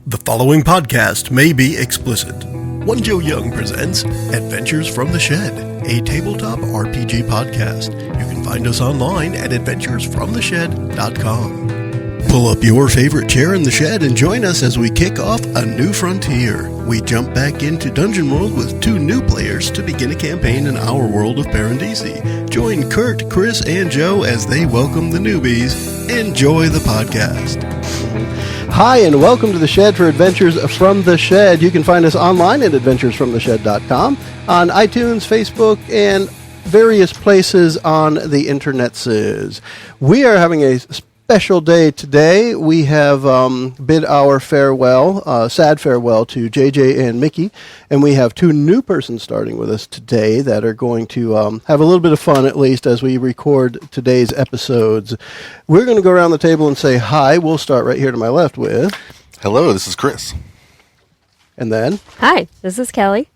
The following podcast may be explicit. One Joe Young presents Adventures from the Shed, a tabletop RPG podcast. You can find us online at adventuresfromtheshed.com. Pull up your favorite chair in the shed and join us as we kick off a new frontier. We jump back into Dungeon World with two new players to begin a campaign in our world of Parandisi. Join Kurt, Chris, and Joe as they welcome the newbies. Enjoy the podcast. Hi, and welcome to the Shed for Adventures from the Shed. You can find us online at adventuresfromtheshed.com, on iTunes, Facebook, and various places on the internets. We are having a special day today. We have bid our farewell, sad farewell to JJ and Mickey, and we have two new persons starting with us today that are going to have a little bit of fun, at least, as we record today's episodes. We're going to go around the table and say hi. We'll start right here to my left with... Hello, this is Chris. And then... Hi, this is Kelly.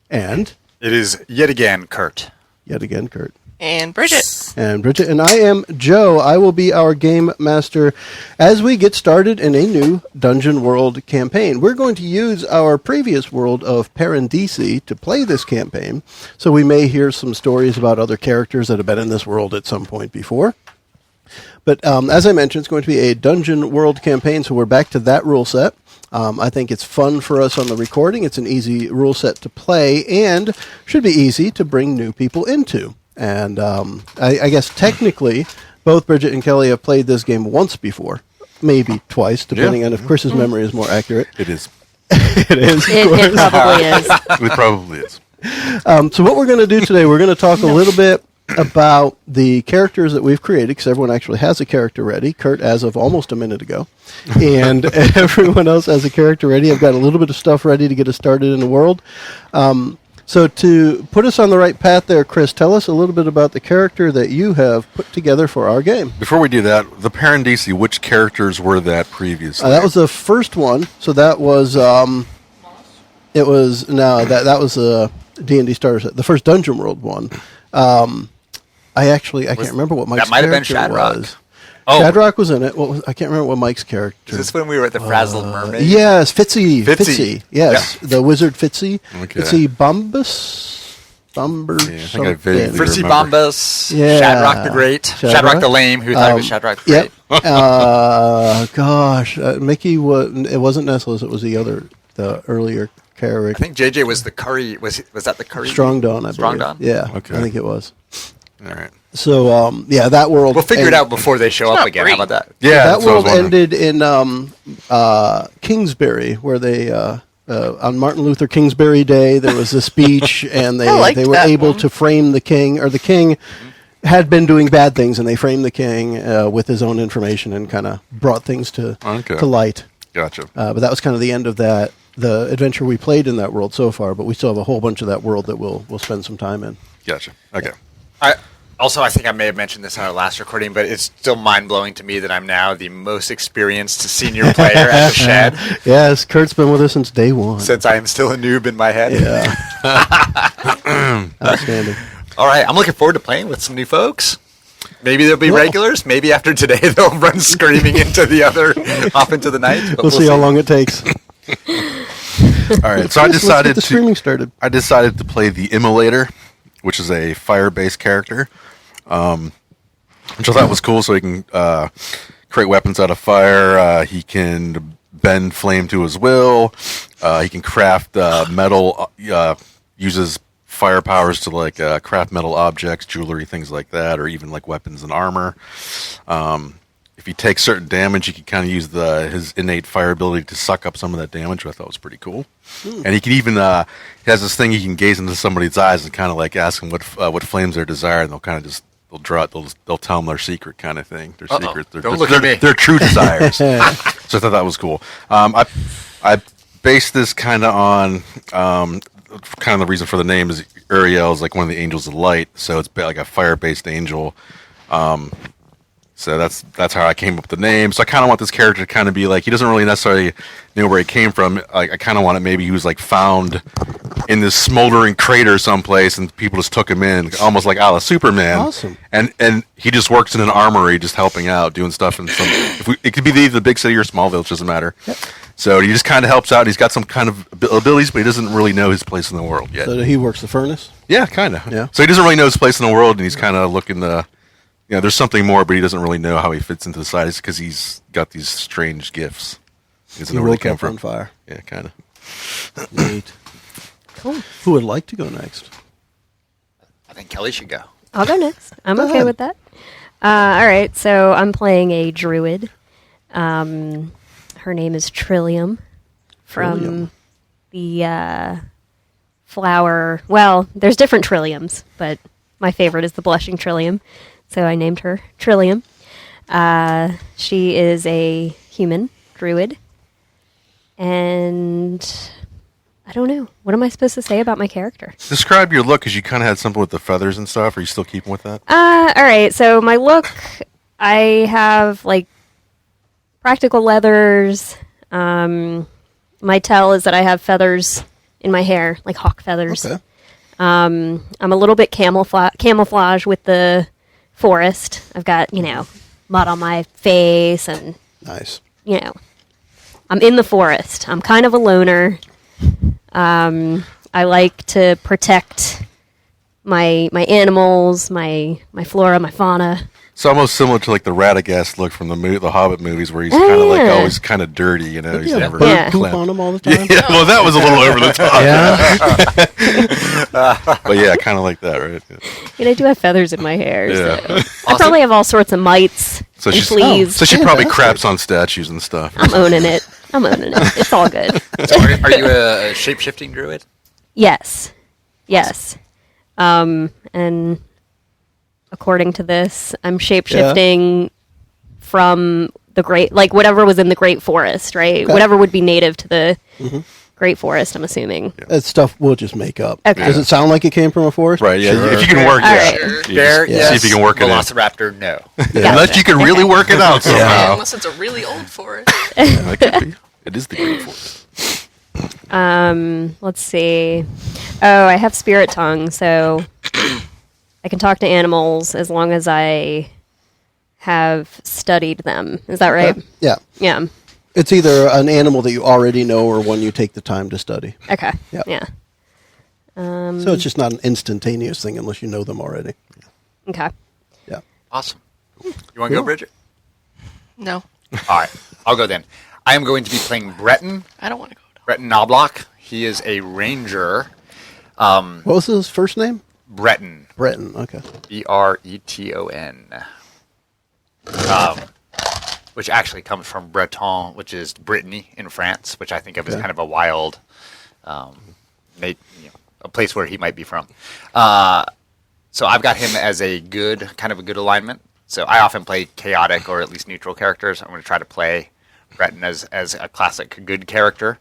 And... It is yet again Kurt. Yet again Kurt. And Bridget. And I am Joe. I will be our game master as we get started in a new Dungeon World campaign. We're going to use our previous world of Parandisi to play this campaign, so we may hear some stories about other characters that have been in this world at some point before. But as I mentioned, it's going to be a Dungeon World campaign, so we're back to that rule set. I think it's fun for us on the recording. It's an easy rule set to play and should be easy to bring new people into. And I guess technically, both Bridget and Kelly have played this game once before, maybe twice, depending on if Chris's memory is more accurate. It is. It is. It probably is. It probably is. So what we're going to do today, we're going to talk a little bit about the characters that we've created, because everyone actually has a character ready. Kurt, as of almost a minute ago. And everyone else has a character ready. I've got a little bit of stuff ready to get us started in the world. So to put us on the right path there, Chris, tell us a little bit about the character that you have put together for our game. Before we do that, the Parandisi, which characters were that previously? That was the first one. So that was that was a D&D starter set. The first Dungeon World one. I can't remember what Mike's character was. Oh. Shadrock was in it. I can't remember what Mike's character. Is this when we were at the Frazzled Mermaid? Yes, Fitzy. Yes, yeah. The wizard Fitzy. Okay. Fitzy Bombus. Fritzy Bombus. Yeah. Shadrach the Great. Shadrach the Lame, who thought he was Shadrach the Great. Mickey it wasn't Nestless. It was the earlier character. I think JJ was the curry. Was that the curry? Strong Dawn, I believe. Strong Dawn? Yeah, okay. I think it was. All right. So, that world... We'll figure it out before they show up again. How about that? Yeah, that world ended in Kingsbury, where they... on Martin Luther Kingsbury Day, there was a speech, and they were able to frame the king, or the king had been doing bad things, and they framed the king with his own information and kind of brought things to light. Gotcha. But that was kind of the end of that, the adventure we played in that world so far, but we still have a whole bunch of that world that we'll spend some time in. Gotcha. Okay. I think I may have mentioned this on our last recording, but it's still mind-blowing to me that I'm now the most experienced senior player at the Shed. Yes, Kurt's been with us since day one. Since I am still a noob in my head. Yeah. Outstanding. All right, I'm looking forward to playing with some new folks. Maybe they'll be regulars. Maybe after today they'll run screaming off into the night. But we'll see how long it takes. All right, so I decided started. I decided to play the Immolator, which is a fire-based character, which I thought was cool. So he can create weapons out of fire. He can bend flame to his will. He can craft metal. Uses fire powers to craft metal objects, jewelry, things like that, or even like weapons and armor. If he takes certain damage, he can kind of use his innate fire ability to suck up some of that damage, which I thought was pretty cool. And he can even he has this thing he can gaze into somebody's eyes and kind of like ask them what flames they desire, and they'll kind of just they'll tell them their secret kind of thing. Their secret, their true desires. So I thought that was cool. I based this kind of on kind of the reason for the name is Uriel is like one of the angels of light, so it's like a fire-based angel. So that's how I came up with the name. So I kind of want this character to kind of be like, he doesn't really necessarily know where he came from. Like I kind of want it maybe he was like found in this smoldering crater someplace, and people just took him in, almost like a la Superman. Awesome. And he just works in an armory, just helping out, doing stuff in it could be either the big city or small village, doesn't matter. Yep. So he just kind of helps out. He's got some kind of abilities, but he doesn't really know his place in the world yet. So he works the furnace? Yeah, kind of. Yeah. So he doesn't really know his place in the world, and he's kind of looking to, there's something more, but he doesn't really know how he fits into society because he's got these strange gifts. He doesn't He know where they woke came up from. on fire. Yeah, kind of. Neat. Cool. Who would like to go next? I think Kelly should go. I'll go next. I'm Go okay ahead. with that. All right, so I'm playing a druid. Her name is Trillium from Trillium. the flower. Well, there's different Trilliums, but my favorite is the Blushing Trillium, so I named her Trillium. She is a human druid, and I don't know. What am I supposed to say about my character? Describe your look, because you kind of had something with the feathers and stuff. Are you still keeping with that? All right. So my look, I have like practical leathers. My tell is that I have feathers in my hair, like hawk feathers. Okay. I'm a little bit camouflage with the forest. I've got, mud on my face and, Nice. I'm in the forest. I'm kind of a loner. I like to protect my animals, my flora, my fauna. It's almost similar to like the Radagast look from the Hobbit movies, where he's kind of like yeah. always kind of dirty. He's Yeah, never bird Yeah. poop clean. on him all the time. Yeah, well, that was a little over the top. Yeah. But yeah, kind of like that, right? Yeah. I do have feathers in my hair. Yeah. So. I probably have all sorts of mites So and she's fleas. so she probably Fantastic. craps on statues and stuff. I'm owning it. It's all good. So are you a shape-shifting druid? Yes. Yes. And according to this, I'm shape-shifting from the great, like whatever was in the Great Forest, right? Okay. Whatever would be native to the Great Forest, I'm assuming. That stuff we'll just make up. Okay. Does it sound like it came from a forest? Right, yeah. Sure. If you can work All it right. out. You Bear, just yes. See if you can work it in. Velociraptor, no. Unless you can really work it out somehow. Unless it's a really old forest. That could be. It is the Great Forest. Let's see. Oh, I have spirit tongue, so I can talk to animals as long as I have studied them. Is that right? Okay. Yeah. Yeah. It's either an animal that you already know or one you take the time to study. Okay. Yep. Yeah. So it's just not an instantaneous thing unless you know them already. Okay. Yeah. Awesome. You want to go, Cool. Bridget? No, All right, I'll go then. I am going to be playing Breton. I don't want to go. Breton Knobloch. He is a ranger. What was his first name? Breton. Breton. Okay. Breton. Which actually comes from Breton, which is Brittany in France, which I think of as Okay. kind of a wild, a place where he might be from. So I've got him as a good alignment. So I often play chaotic or at least neutral characters. I'm going to try to play Breton as a classic good character.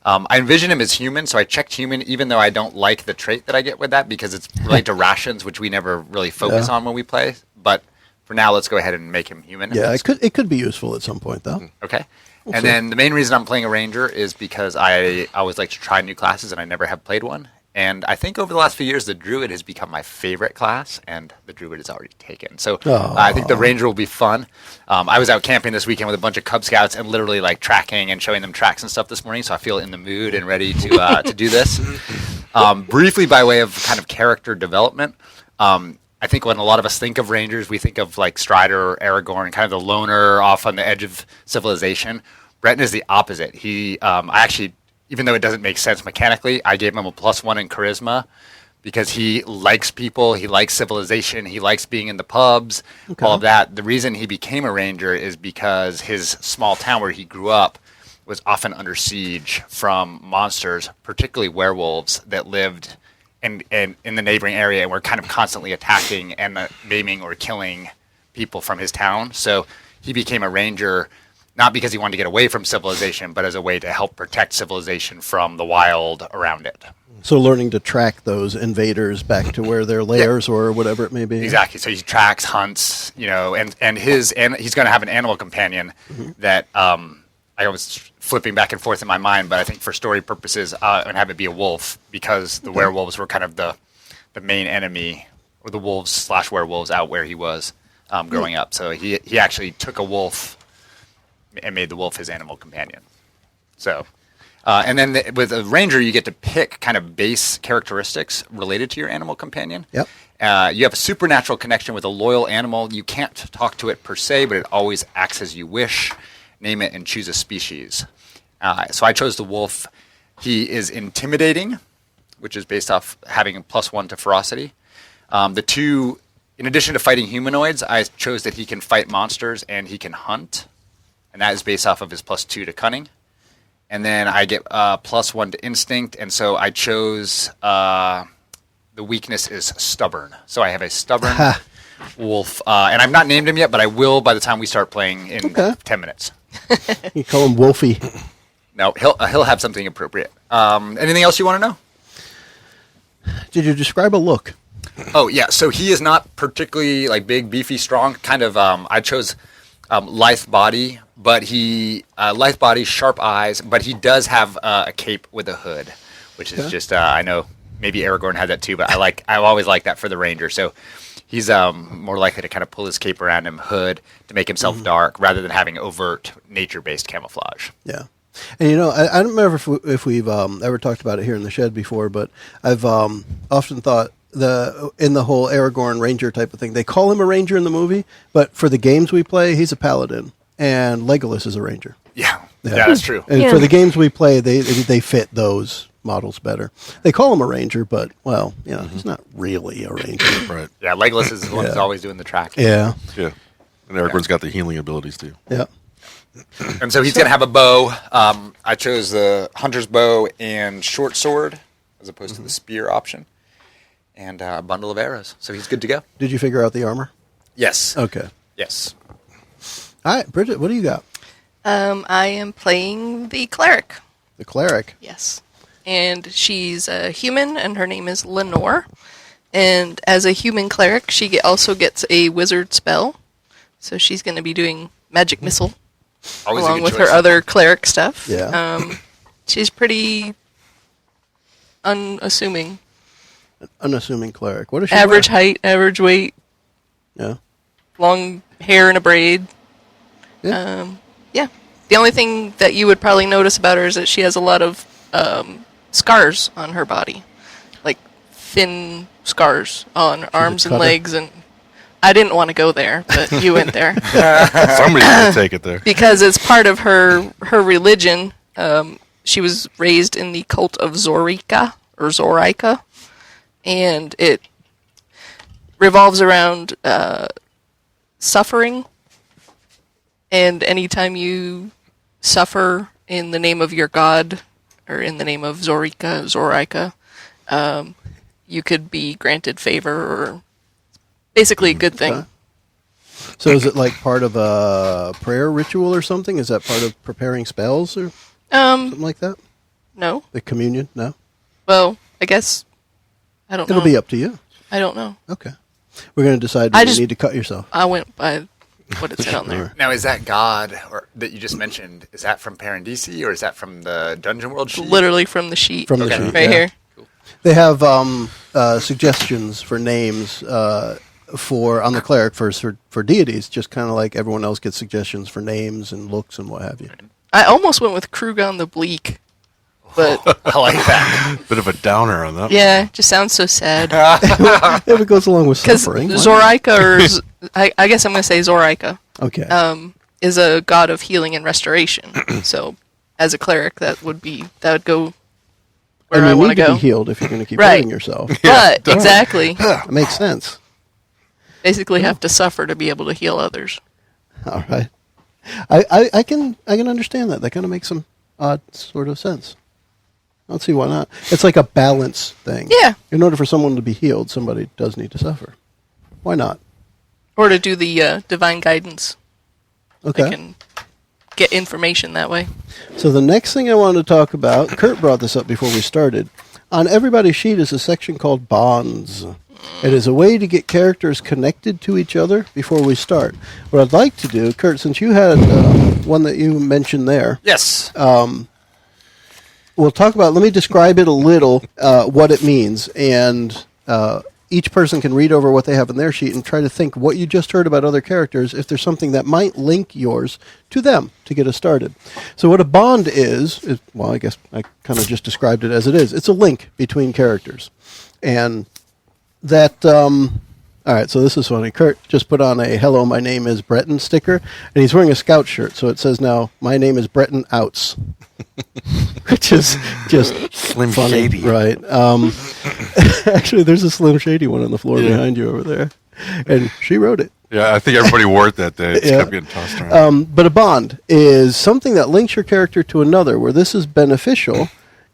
I envision him as human, so I checked human, even though I don't like the trait that I get with that because it's related to rations, which we never really focus on when we play. But for now, let's go ahead and make him human. Yeah, it could be useful at some point though. Okay. We'll And see. then the main reason I'm playing a ranger is because I always like to try new classes, and I never have played one. And I think over the last few years, the druid has become my favorite class, and the druid is already taken. So I think the ranger will be fun. I was out camping this weekend with a bunch of Cub Scouts and literally like tracking and showing them tracks and stuff this morning. So I feel in the mood and ready to do this. Briefly, by way of kind of character development, I think when a lot of us think of rangers, we think of like Strider or Aragorn, kind of the loner off on the edge of civilization. Breton is the opposite. He, I actually, even though it doesn't make sense mechanically, I gave him a +1 in charisma because he likes people, he likes civilization, he likes being in the pubs, all of that. The reason he became a ranger is because his small town where he grew up was often under siege from monsters, particularly werewolves that lived in the neighboring area and were kind of constantly attacking and maiming or killing people from his town. So he became a ranger not because he wanted to get away from civilization, but as a way to help protect civilization from the wild around it. So learning to track those invaders back to where their lairs or whatever it may be. Exactly. So he tracks, hunts, and he's going to have an animal companion that I was flipping back and forth in my mind, but I think for story purposes, I'm going to have it be a wolf because the werewolves were kind of the main enemy, or the wolves/werewolves out where he was growing up. So he actually took a wolf and made the wolf his animal companion. So, and then with a ranger, you get to pick kind of base characteristics related to your animal companion. Yep. You have a supernatural connection with a loyal animal. You can't talk to it per se, but it always acts as you wish. Name it and choose a species. So I chose the wolf. He is intimidating, which is based off having a +1 to ferocity. The two, in addition to fighting humanoids, I chose that he can fight monsters and he can hunt. And that is based off of his +2 to cunning. And then I get +1 to instinct, and so I chose the weakness is stubborn. So I have a stubborn wolf, and I've not named him yet, but I will by the time we start playing in 10 minutes. You call him Wolfie. No, he'll have something appropriate. Anything else you want to know? Did you describe a look? Oh yeah, so he is not particularly like big, beefy, strong. Kind of. I chose lithe body, but he lithe body, sharp eyes, but he does have a cape with a hood, which is just I know. Maybe Aragorn had that too, but I always like that for the ranger. So he's more likely to kind of pull his cape around him, hood, to make himself dark, rather than having overt nature-based camouflage. Yeah. And I don't remember if we've ever talked about it here in the shed before, but I've often thought in the whole Aragorn ranger type of thing, they call him a ranger in the movie, but for the games we play, he's a paladin, and Legolas is a ranger. Yeah, that's true. And for the games we play, they fit those models better. They call him a ranger, but he's not really a ranger. Right. Yeah, Legolas is the one who's always doing the tracking. Yeah. Yeah. And Aragorn's got the healing abilities too. Yeah. And so he's going to have a bow. I chose the hunter's bow and short sword as opposed to the spear option, and a bundle of arrows. So he's good to go. Did you figure out the armor? Yes. Okay. Yes. All right, Bridget, what do you got? I am playing the cleric. The cleric. Yes. And she's a human, and her name is Lenore. And as a human cleric, she also gets a wizard spell. So she's going to be doing magic missile Always along a with good her choice. other cleric stuff. Yeah. She's pretty unassuming. Unassuming cleric. What is she? Average height, average weight, Yeah. long hair in a braid. Yeah. Yeah. The only thing that you would probably notice about her is that she has a lot of scars on her body. Like thin scars on arms and cutter. legs. And I didn't want to go there, but you went there. Somebody's going to take it there. Because it's part of her religion. She was raised in the cult of Zorika, or Zorika. And it revolves around suffering. And anytime you suffer in the name of your god, or in the name of Zorika, you could be granted favor, or basically a good thing. Okay. So is it like part of a prayer ritual or something? Is that part of preparing spells or something like that? No. The communion? No? Well, I guess, I don't know. It'll be up to you. I don't know. Okay. We're going to decide when you need to cut yourself. I went by what it said on there. Now, is that god that you just mentioned, is that from Parandisi, or is that from the Dungeon World sheet? Literally from the sheet. From the sheet, right yeah. here. They have suggestions for names on the cleric for deities, just kind of like everyone else gets suggestions for names and looks and what have you. I almost went with Krugon the Bleak, but I like that. Bit of a downer on that. yeah, it just sounds so sad. If it goes along with Because suffering. Zorika, I guess I'm going to say Zorika, Okay. is a god of healing and restoration. So, as a cleric, that would go where and I you want need to to go. be healed if you're going to keep Right. hurting yourself. But exactly, That makes sense. basically have to suffer to be able to heal others. All right. I can understand that. That kind of makes some odd sort of sense. I don't see why not. It's like a balance thing. Yeah. In order for someone to be healed, somebody does need to suffer. Why not? Or to do the divine guidance. Okay. I can get information that way. So the next thing I wanted to talk about, Kurt brought this up before we started. On everybody's sheet is a section called bonds. It is a way to get characters connected to each other before we start. What I'd like to do, Kurt, since you had one that you mentioned there, Yes. we'll talk about, let me describe it a little, what it means. And each person can read over what they have in their sheet and try to think what you just heard about other characters, if there's something that might link yours to them to get us started. So what a bond is well, I guess I kind of just described it as it is. It's a link between characters. And that... all right, so this is funny. Kurt just put on a "Hello, my name is Breton" sticker, and he's wearing a Scout shirt, so it says now, "My name is Breton Outs," which is just Slim funny, Shady. right? Actually, there's a Slim Shady one on the floor behind you over there, and she wrote it. Yeah, I think everybody wore it that day. It's kept getting tossed around. But a bond is something that links your character to another. Where this is beneficial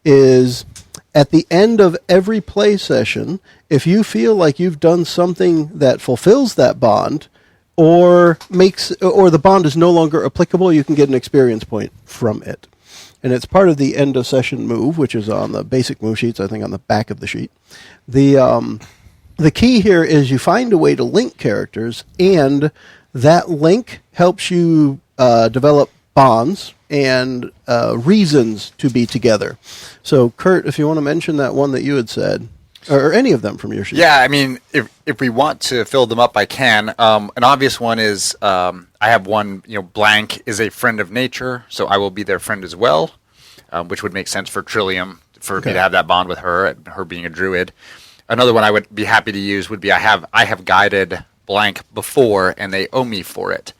is at the end of every play session, if you feel like you've done something that fulfills that bond or the bond is no longer applicable, you can get an experience point from it. And it's part of the end of session move, which is on the basic move sheets, I think on the back of the sheet. The key here is you find a way to link characters, and that link helps you develop bonds and reasons to be together. So, Kurt, if you want to mention that one that you had said, or any of them from your sheet. Yeah, I mean, if we want to fill them up, I can. An obvious one is I have one, blank is a friend of nature, so I will be their friend as well, which would make sense for Trillium, for me to have that bond with her, and her being a druid. Another one I would be happy to use would be I have guided blank before, and they owe me for it.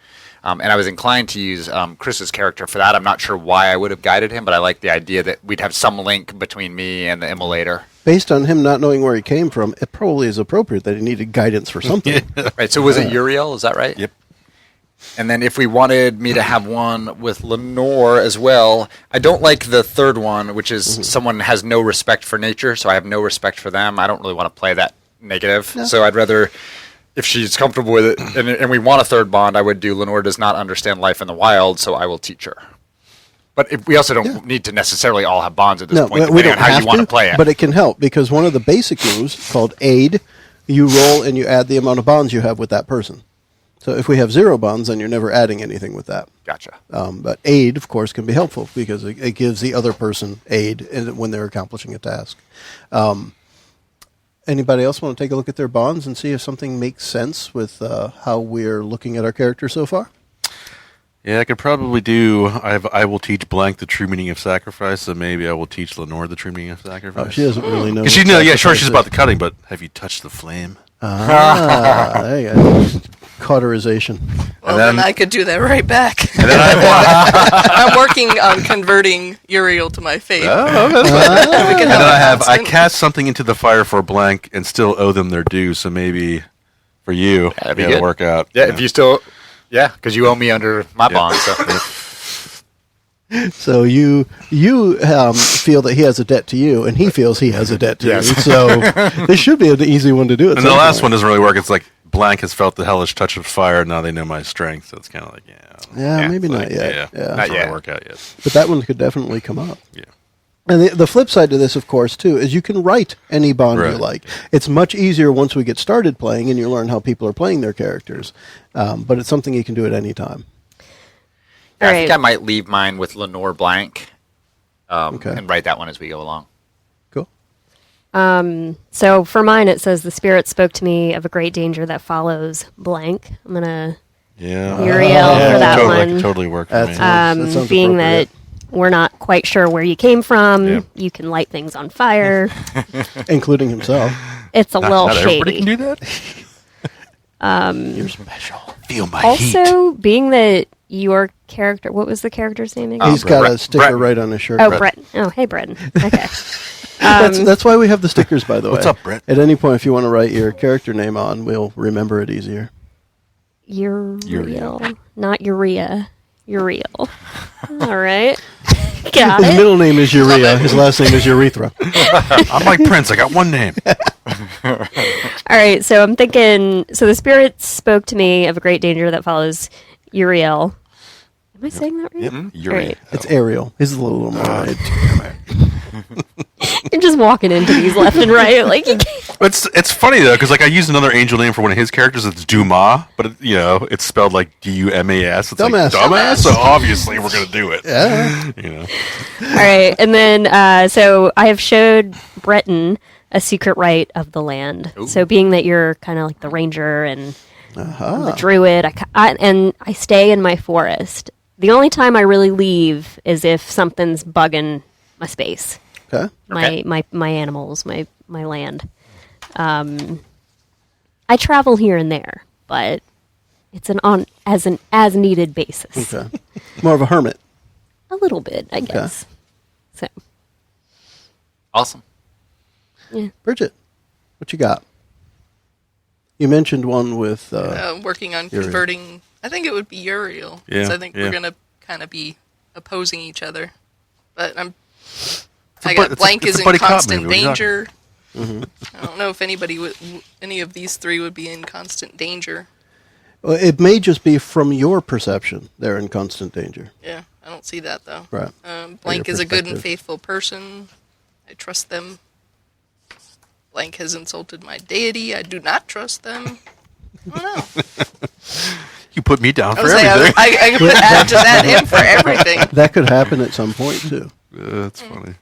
And I was inclined to use Chris's character for that. I'm not sure why I would have guided him, but I like the idea that we'd have some link between me and the immolator. Based on him not knowing where he came from, it probably is appropriate that he needed guidance for something. Right, so was it Uriel, is that right? Yep. And then if we wanted me to have one with Lenore as well, I don't like the third one, which is someone has no respect for nature, so I have no respect for them. I don't really want to play that negative. No. So I'd rather, if she's comfortable with it, and we want a third bond, I would do Lenore does not understand life in the wild, so I will teach her. But we also don't need to necessarily all have bonds at this point, depending on how you want to play it. But it can help, because one of the basic moves, called Aid, you roll and you add the amount of bonds you have with that person. So if we have 0 bonds, then you're never adding anything with that. Gotcha. But aid, of course, can be helpful because it gives the other person aid when they're accomplishing a task. Anybody else want to take a look at their bonds and see if something makes sense with how we're looking at our characters so far? Yeah, I could probably do. I will teach blank the true meaning of sacrifice, so maybe I will teach Lenore the true meaning of sacrifice. Oh, she doesn't really know. Sure, she's about the cutting, but have you touched the flame? There you go. Cauterization. Well, then I could do that right back. And then I'm working on converting Uriel to my faith. I cast something into the fire for blank and still owe them their due, so maybe for you, it'll work out. Yeah, if you still... Yeah, because you owe me under my bond. So you feel that he has a debt to you, and he feels he has a debt to you. So this should be an easy one to do. And the last one doesn't really work. It's like blank has felt the hellish touch of fire, and now they know my strength. So it's kind of like, maybe not yet. Yeah, not yet. Work out yet. But that one could definitely come up. Yeah. And the flip side to this, of course, too, is you can write any bond you like. It's much easier once we get started playing and you learn how people are playing their characters. But it's something you can do at any time. I think I might leave mine with Lenore blank and write that one as we go along. Cool. So for mine, it says, the spirit spoke to me of a great danger that follows blank. I'm going to Uriel for that one. Totally work for me. Being that we're not quite sure where you came from, you can light things on fire. Including himself. It's a little shady. Everybody can do that? You're special. Feel my heat. Also, being that your character, what was the character's name again? He's got a sticker right on his shirt. Oh, Brett. Oh, hey, Brett. Okay. That's why we have the stickers, by the way. What's up, Brett? At any point, if you want to write your character name on, we'll remember it easier. Uriel. Not Urea. Uriel. All right. Got His middle name is Urea. His last name is Urethra. I'm like Prince. I got one name. All right. So I'm thinking, so the spirit spoke to me of a great danger that follows Uriel. Am I saying that right? Yep. Uriel. It's Ariel. His little mermaid. You're just walking into these left and right. Like, you can't. It's funny though, because like I used another angel name for one of his characters. It's Dumas, but it's spelled like Dumas. It's Dumbass. like dumbass. So obviously we're gonna do it. Yeah. All right, and then so I have showed Breton a secret right of the land. Ooh. So being that you're kind of like the ranger and the druid, I stay in my forest. The only time I really leave is if something's bugging my space, Okay. my animals, my land. I travel here and there, but it's an as needed basis. Okay. More of a hermit. A little bit, I guess. So, Awesome. yeah. Bridget, what you got? You mentioned one with Working on Uriel. converting. I think it would be Uriel. 'Cause Yeah, I think yeah. we're gonna kind of be opposing each other. But I a got bu- Blank it's is a in buddy cop constant movie. What are you danger. I don't know if any of these three would be in constant danger. Well, it may just be from your perception they're in constant danger. Yeah, I don't see that though. Right. Blank your is a good and perspective. faithful person. I trust them. Blank has insulted my deity. I do not trust them. I don't know. You put me down I for was saying, everything. I could just add him for everything. That could happen at some point too. That's funny.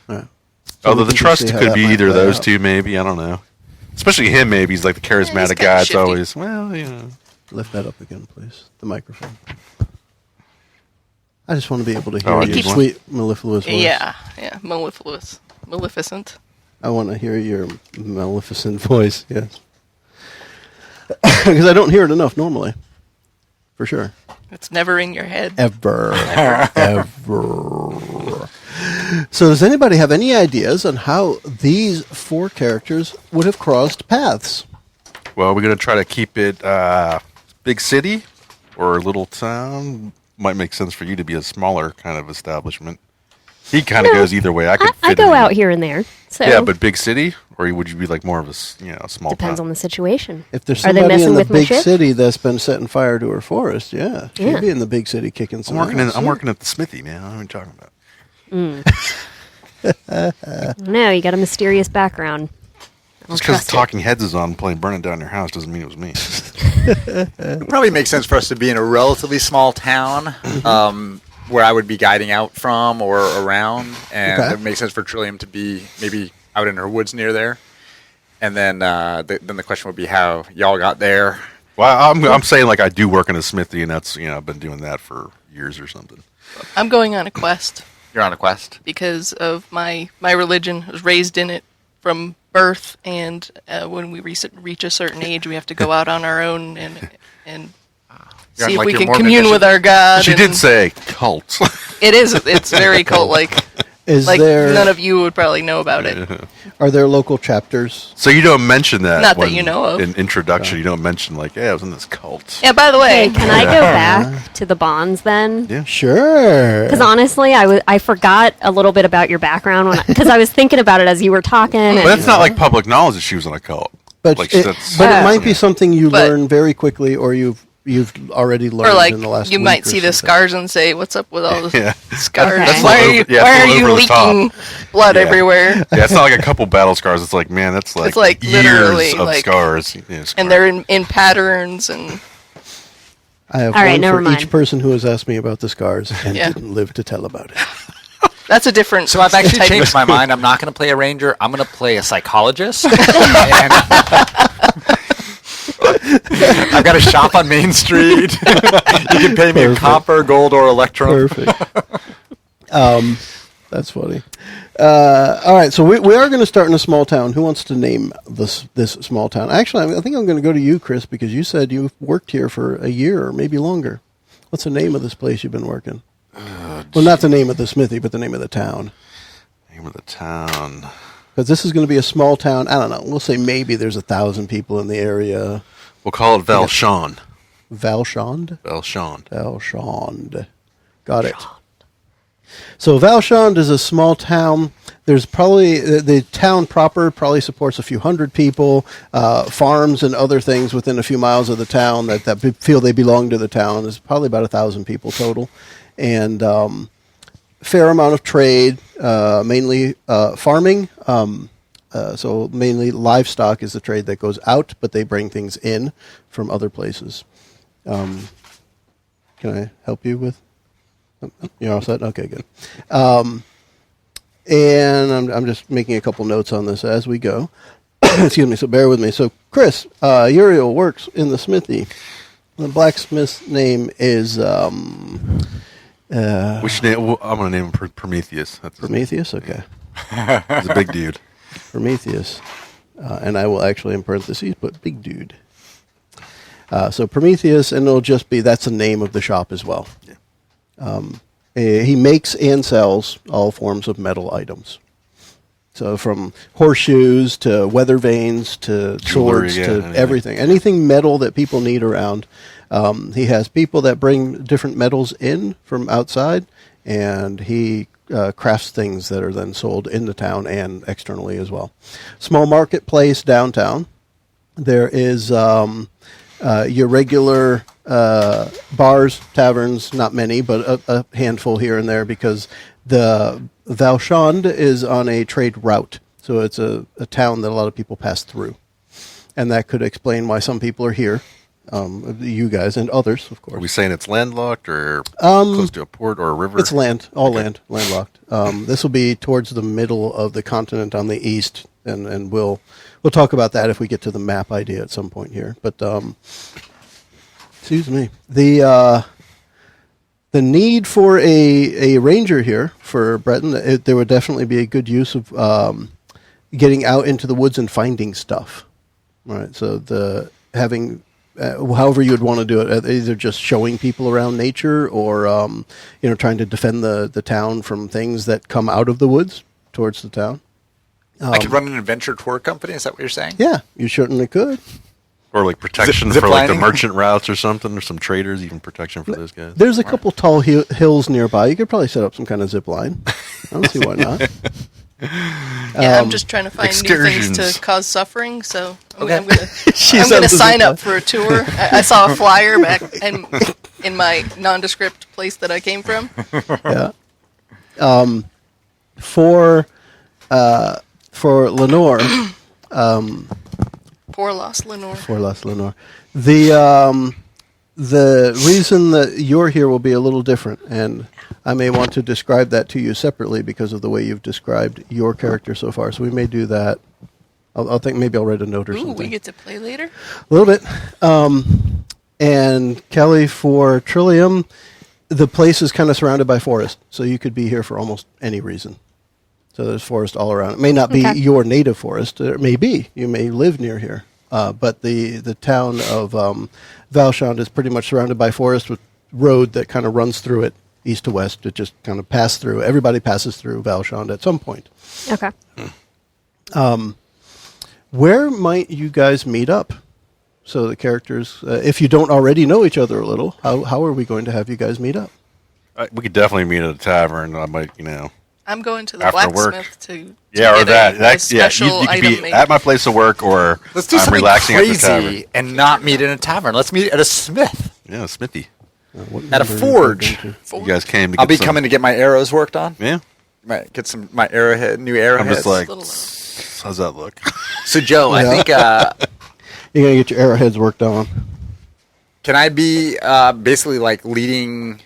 Right. Although we the can trust see how could that be might either of play those out. two, maybe. I don't know. Especially him, maybe he's like the charismatic kinda guy. It's shifty. always Lift that up again, please. The microphone. I just want to be able to hear Oh, I your need one. sweet mellifluous voice. Yeah, Maleficent. I want to hear your maleficent voice. Yes. Because I don't hear it enough normally. For sure. It's never in your head. Ever. Ever. So does anybody have any ideas on how these four characters would have crossed paths? Well, we're gonna try to keep it big city or little town. Might make sense for you to be a smaller kind of establishment. He kind of No, goes either way. I could. I fit go in out either. here and there. So Yeah, but big city, or would you be like more of a small depends town? on the situation. If there's Are they somebody messing in the with my big ship? city that's been setting fire to her forest, yeah. She'd Yeah. be in the big city kicking some ass. I'm working at the smithy, man. What are you talking about? No, you got a mysterious background. I don't Just because trust it. Talking Heads is on playing Burn It Down Your House doesn't mean it was me. It probably makes sense for us to be in a relatively small town where I would be guiding out from or around, and Okay. it makes sense for Trillium to be maybe out in her woods near there. And then then the question would be how y'all got there. Well, I'm saying like I do work in a smithy, and that's I've been doing that for years or something. I'm going on a quest You're on a quest. because of my religion. I was raised in it from birth, and when we reach a certain age, we have to go out on our own and You're on, see if like, we your can Mormon commune mission. with our God. She and did say cult. it's very cult-like. Is Like there none of you would probably know about it. are there local chapters? So you don't mention that. Not that when- you know of. In introduction, you don't mention like, yeah, I was in this cult. Yeah. By the way, Hey, can I go back to the bonds then? Yeah. Sure. Because honestly, I forgot a little bit about your background because I was thinking about it as you were talking. But And, it's not like public knowledge that she was in a cult. But Like, it, that's- but it Oh. might be something you But- learn very quickly, or you've already learned or like in the last you week might or see the something. scars and say, "What's up with all the Yeah. scars? That's Why a are little- you yeah, why it's a are little you over the top. leaking blood Yeah. everywhere?" Yeah, it's not like a couple battle scars. It's like, man, that's like, It's like years literally, of like- scars. And they're in patterns and I have All right, one never for mind. each person who has asked me about the scars and Yeah. didn't live to tell about it. that's a different. So I've actually type of- changed my mind. I'm not going to play a ranger. I'm going to play a psychologist. And I've got a shop on Main Street. You can pay me in Perfect. copper, gold, or electrum. Perfect. That's funny. All right, so we are going to start in a small town. Who wants to name this small town? Actually, I think I'm going to go to you, Chris, because you said you've worked here for a year or maybe longer. What's the name of this place you've been working? Well, not the name of the smithy, but the name of the town. Name of the town. Because this is going to be a small town. I don't know. We'll say maybe there's 1,000 people in the area. We'll call it Valshon. Valshond? Valshon. Valshond. Got it. So Valshond is a small town. There's probably the town proper probably supports a few hundred people, farms and other things within a few miles of the town that feel they belong to the town. There's probably about 1,000 people total, and fair amount of trade, mainly farming. So mainly livestock is the trade that goes out, but they bring things in from other places. Can I help you with? You're all set? Okay, good. And I'm just making a couple notes on this as we go. Excuse me, so bear with me. So, Chris, Uriel works in the smithy. The blacksmith's name is... Which name? Well, I'm going to name him Prometheus. That's Prometheus? Okay. He's a big dude. Prometheus. And I will actually, in parentheses, put big dude. So Prometheus, and it'll just be, that's the name of the shop as well. Yeah. He makes and sells all forms of metal items. So from horseshoes to weather vanes to Jewelry, swords yeah, to anything. everything. Anything metal that people need around. He has people that bring different metals in from outside, and he crafts things that are then sold in the town and externally as well. Small marketplace downtown. There is your regular bars, taverns, not many, but a handful here and there, because the Valchand is on a trade route. So it's a town that a lot of people pass through. And that could explain why some people are here. You guys and others, of course. Are we saying it's landlocked or close to a port or a river? It's landlocked. This will be towards the middle of the continent on the east, and we'll talk about that if we get to the map idea at some point here. But excuse me, the need for a ranger here for Breton, there would definitely be a good use of getting out into the woods and finding stuff. All right, so having. However you would want to do it, either just showing people around nature or, trying to defend the town from things that come out of the woods towards the town. I could run an adventure tour company. Is that what you're saying? Yeah, you certainly could. Or like protection Zip for like the lining? merchant routes or something, or some traders, even protection for those guys. There's a couple tall hills nearby. You could probably set up some kind of zip line. I don't see why not. Yeah, I'm just trying to find new things excursions. to cause suffering, so Okay. I'm gonna She's on the sign zip up for a tour. I saw a flyer back in my nondescript place that I came from. Yeah. For Lenore, Poor lost Lenore. for Les Lenore, the reason that you're here will be a little different, and I may want to describe that to you separately because of the way you've described your character so far. So we may do that. I'll think maybe I'll write a note or Ooh, something. we get to play later? A little bit. And Kelly, for Trillium, the place is kind of surrounded by forest, so you could be here for almost any reason. So there's forest all around. It may not be Okay. your native forest. It may be. You may live near here. But the town of Valchand is pretty much surrounded by forest with road that kind of runs through it, east to west. It just kind of passes through. Everybody passes through Valchand at some point. Okay. Where might you guys meet up? So the characters, if you don't already know each other a little, how are we going to have you guys meet up? We could definitely meet at a tavern. I might, I'm going to the After work. blacksmith to Yeah, or get that. a special you could item be made. at my place of work, or Let's do I'm something relaxing at the tavern. crazy and not meet in a tavern. Let's meet at a smith. Yeah, Smithy. What At a number are you forge. going to? You guys came to I'll get be some- coming to get my arrows worked on. Yeah. Might get my new I'm arrowheads. just like, Little low. how's that look? So Joe, Yeah. I think You're going to get your arrowheads worked on. can I be basically like leading?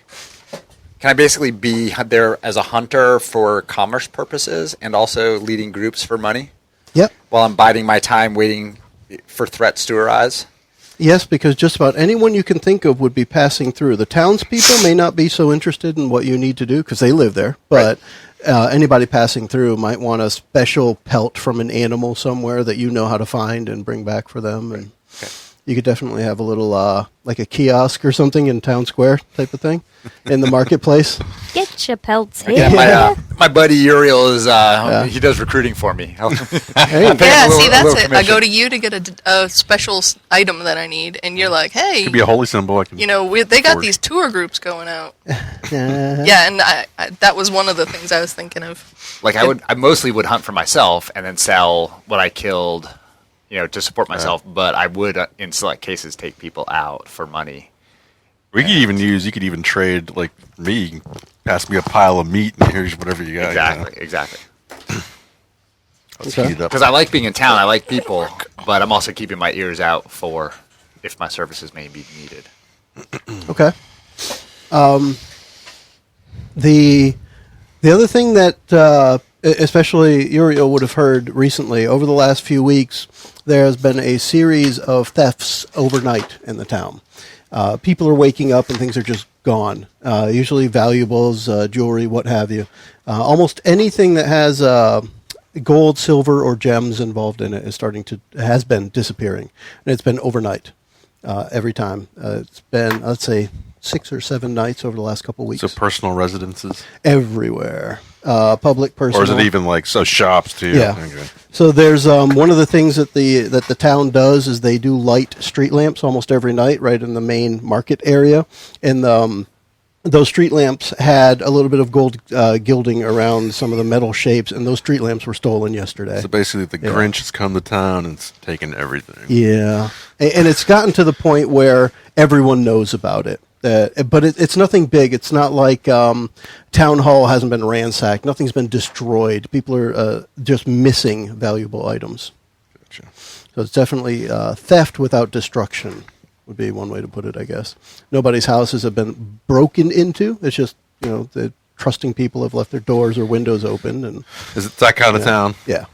Can I basically be there as a hunter for commerce purposes and also leading groups for money Yep. while I'm biding my time waiting for threats to arise? Yes, because just about anyone you can think of would be passing through. The townspeople may not be so interested in what you need to do because they live there, but anybody passing through might want a special pelt from an animal somewhere that you know how to find and bring back for them. And you could definitely have a little, like a kiosk or something in town square type of thing in the marketplace. Get your pelts here. Yeah, my buddy Uriel is he does recruiting for me. Hey. Yeah, see, that's little it. I commission. go to you to get a special item that I need, and you're like, hey, Could be a holy symbol. I can, they got forge. these tour groups going out. Yeah. Yeah, and I that was one of the things I was thinking of. Like I mostly would hunt for myself and then sell what I killed, to support myself. But I would, in select cases, take people out for money. We could even you could even trade, like me, you can pass me a pile of meat and here's whatever you got. Exactly. Let's Okay. heat it up. Because I like being in town, I like people, but I'm also keeping my ears out for if my services may be needed. Okay. The other thing that especially Uriel would have heard recently, over the last few weeks, there has been a series of thefts overnight in the town. People are waking up and things are just gone. Usually valuables, jewelry, what have you. Almost anything that has gold, silver, or gems involved in it has been disappearing, and it's been overnight every time. It's been, let's say, 6 or 7 nights over the last couple of weeks. So personal residences? Everywhere. Public, personal. Or is it even like shops too? Yeah. Okay. So there's one of the things that the town does is they do light street lamps almost every night right in the main market area, and those street lamps had a little bit of gold gilding around some of the metal shapes, and those street lamps were stolen yesterday. So basically the Grinch has come to town and it's taken everything. Yeah, and it's gotten to the point where everyone knows about it. But it's nothing big. It's not like Town Hall hasn't been ransacked. Nothing's been destroyed. People are just missing valuable items. Gotcha. So it's definitely theft without destruction would be one way to put it, I guess. Nobody's houses have been broken into. It's just, the trusting people have left their doors or windows open. And Is it that kind of town? yeah.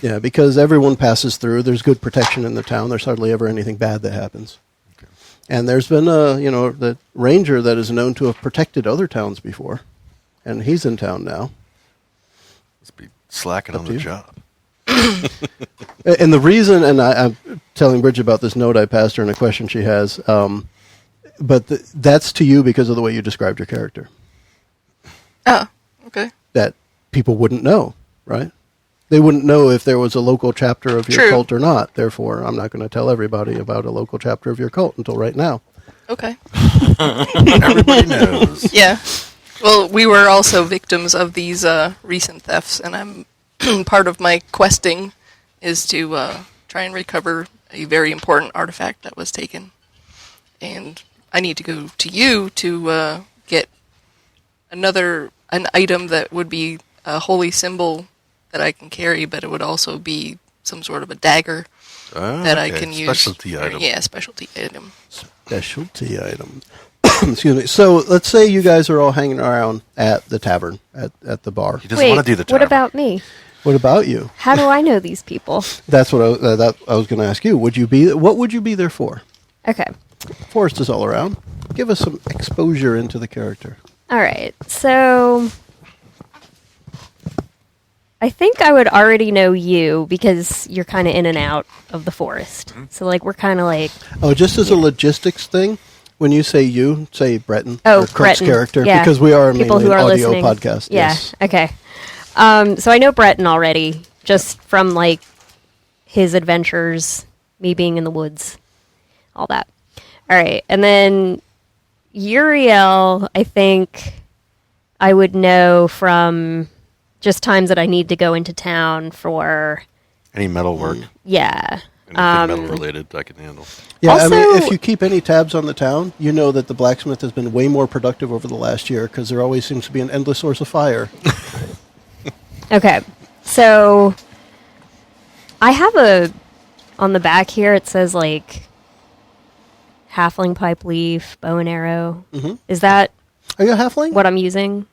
Yeah, because everyone passes through. There's good protection in the town. There's hardly ever anything bad that happens. And there's been the ranger that is known to have protected other towns before, and he's in town now. Must be slacking on the job. And the reason, and I'm telling Bridget about this note I passed her and a question she has, but that's to you because of the way you described your character. Oh, okay. That people wouldn't know, right? They wouldn't know if there was a local chapter of your True. cult or not. Therefore, I'm not going to tell everybody about a local chapter of your cult until right now. Okay. Everybody knows. Yeah. Well, we were also victims of these recent thefts, and I'm part of my questing is to try and recover a very important artifact that was taken. And I need to go to you to get an item that would be a holy symbol that I can carry, but it would also be some sort of a dagger that I can use. Specialty item. Yeah, specialty item. Specialty item. Excuse me. So let's say you guys are all hanging around at the tavern, at the bar. He doesn't want to do the what tavern. about me? What about you? How do I know these people? That's what I was going to ask you. What would you be there for? Okay. Forrest is all around. Give us some exposure into the character. All right. So I think I would already know you because you're kind of in and out of the forest. So, we're kind of like... Oh, just as a logistics thing, when you say you, say Breton. Oh, or Kurt's Breton. character. Yeah. Because we are People mainly who an are audio listening. podcast. Yeah, Yes. okay. So I know Breton already, just from, his adventures, me being in the woods, all that. All right. And then Uriel, I think I would know from... just times that I need to go into town for... Any metal work? Yeah. Anything metal related I can handle. Yeah, Also- if you keep any tabs on the town, you know that the blacksmith has been way more productive over the last year because there always seems to be an endless source of fire. Okay. So I have on the back here, it says, halfling pipe leaf, bow and arrow. Mm-hmm. Is that Are you a halfling? what I'm using?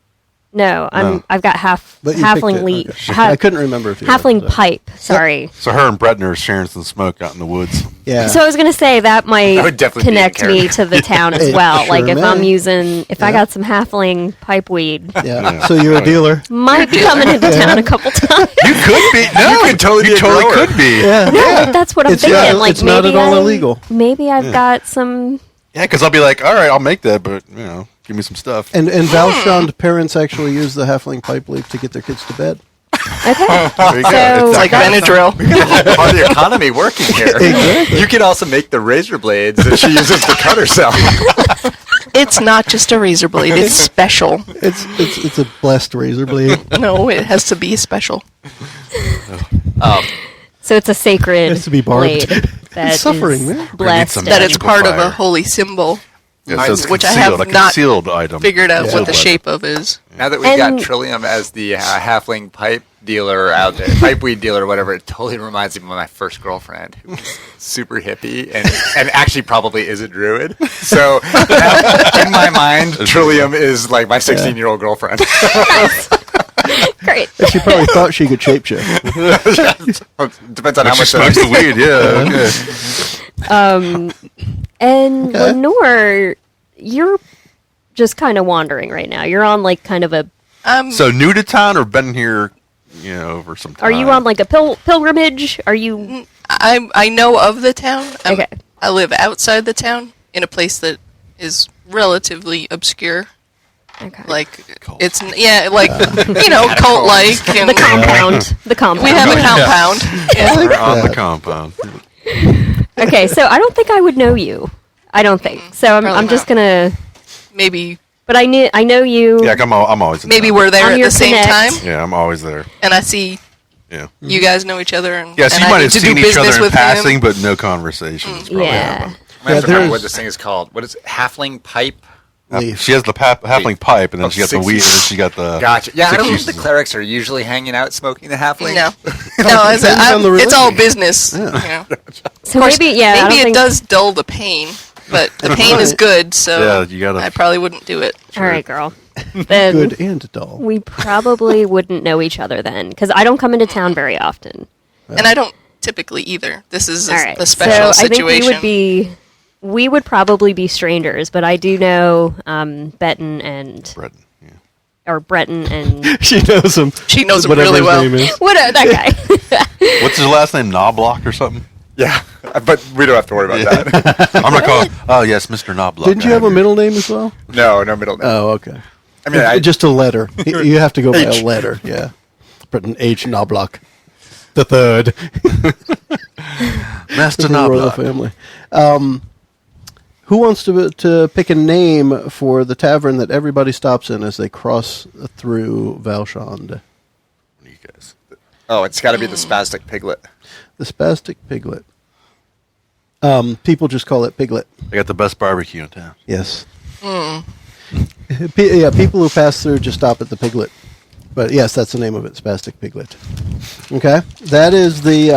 No, I've got But you halfling picked it. leaf. Okay. I couldn't remember if you halfling had, so. pipe. Sorry. So her and Breton are sharing some smoke out in the woods. Yeah. So I was gonna say that might That would definitely be connect in me character. to the town as It well. sure If I'm may. if I got some halfling pipe weed, Yeah. So you're a dealer. might be coming into town a couple times. You could be. No, You could totally be a grower. could be. Yeah. No, that's what I'm It's thinking. not- it's not maybe at all illegal. Maybe I've got some. Yeah, because I'll be like, all right, I'll make that, but, give me some stuff. And Valstrand parents actually use the halfling pipe leaf to get their kids to bed. Okay. There you go. So- It's Like Benadryl. Part of the economy working here. Exactly. You could also make the razor blades that she uses to cut herself. It's not just a razor blade. It's special. It's a blessed razor blade. No, it has to be special. So it's a sacred It has to be barbed. blade that It's suffering, is man. blessed. some That and- it's magical part of a fire. holy symbol. Yeah, so it's which I concealed, have a not concealed item. figured out what Concealed the item. shape of is. Now that we've got And- Trillium as the halfling pipe dealer out there, pipe weed dealer or whatever, it totally reminds me of my first girlfriend who was super hippie and actually probably is a druid. So in my mind, Trillium is like my 16-year-old girlfriend. Great. She probably thought she could shapeshift. Depends on How how much smokes the weed, yeah. Okay. And Okay. Lenore, you're just kind of wandering right now. You're on like kind of a. So new to town or been here, for some time? Are you on like a pilgrimage? Are you? I know of the town. Okay. I live outside the town in a place that is relatively obscure. Okay. Like Cult. it's like cult-like. And the compound. The compound. we have a compound. Yeah. We're on the that. compound. Okay, so I don't think I would know you. I don't think. So I'm Probably just not. gonna. Maybe But I know you. Yeah, I'm always in maybe town. we're there On at your the same Connect. time, Yeah, I'm always there. and I see Yeah. you guys know each other. And Yeah, so and you I might need have to do seen each other business in with passing, him. but no conversations. Probably Yeah. I have to there's- remember what this thing is called. What is it? Halfling pipe? Leaf. She has the halfling pipe, and then Oh, she got the 6 weed, and uses. she got the. Gotcha. Yeah, I don't think uses. the clerics are usually hanging out smoking the halfling. No, no, Depends on the it's all religion. business. Yeah. You know. So Of course, maybe I don't maybe it think- does dull the pain, but the pain is good. So Yeah, you gotta- I probably wouldn't do it. All right, girl. Then Good and dull. we probably wouldn't know each other then, because I don't come into town very often. And I don't typically either. This is All right. a special so situation. we would probably be strangers, but I do know Betton and Bread. Yeah. or Breton and She knows him. She knows him whatever really his well. name is. what that guy. What's his last name? Knobloch or something? Yeah, but we don't have to worry about that. I'm gonna call. Oh yes, Mr. Knobloch. Didn't you have a middle name as well? No middle name. Oh, okay. I mean, Just a letter. You have to go by a H. letter. Yeah. Britain H. Knobloch the third. Master The royal Knobloch. family. Who wants to pick a name for the tavern that everybody stops in as they cross through Valshand? You guys. Oh, it's got to be the spastic piglet. The Spastic Piglet. People just call it Piglet. I got the best barbecue in town. Yes. Yeah, people who pass through just stop at the Piglet. But yes, that's the name of it, Spastic Piglet. Okay? That is the...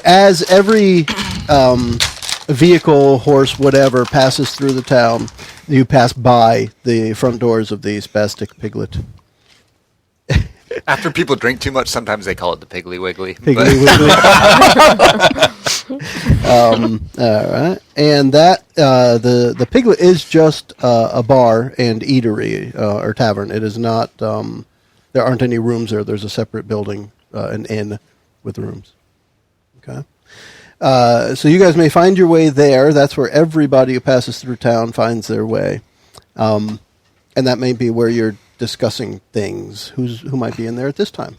as every vehicle, horse, whatever, passes through the town, you pass by the front doors of the Spastic Piglet. After people drink too much, sometimes they call it the Piggly Wiggly. Piggly Wiggly. All right, and that the Piglet is just a bar and eatery or tavern. It is not. There aren't any rooms there. There's a separate building, an inn with rooms. Okay, so you guys may find your way there. That's where everybody who passes through town finds their way, and that may be where you're discussing things. Who might be in there at this time?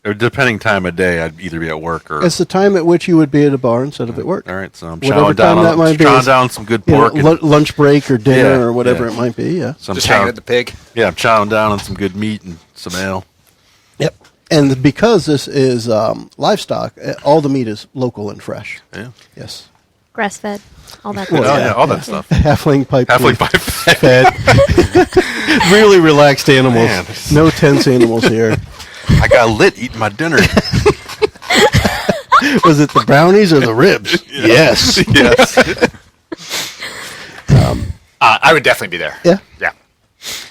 Or depending time of day, I'd either be at work or. It's the time at which you would be at a bar instead of at work. All right, so I'm Whatever chowing down time that on might be. chowing down some good You know, pork. and, lunch break or dinner Yeah, or whatever yeah. it might be. Yeah. so I'm Just hanging chowing, at the pig. yeah, I'm chowing down on some good meat and some ale. Yep. And because this is livestock, all the meat is local and fresh. Yeah. Yes. Grass fed, all that. Oh, Good yeah, all that stuff. Halfling pipe. Halfway leaf by. fed. Really relaxed animals. Man. No tense animals here. I got lit eating my dinner. Was it the brownies or the ribs? Yes. Yes. I would definitely be there. Yeah. Yeah.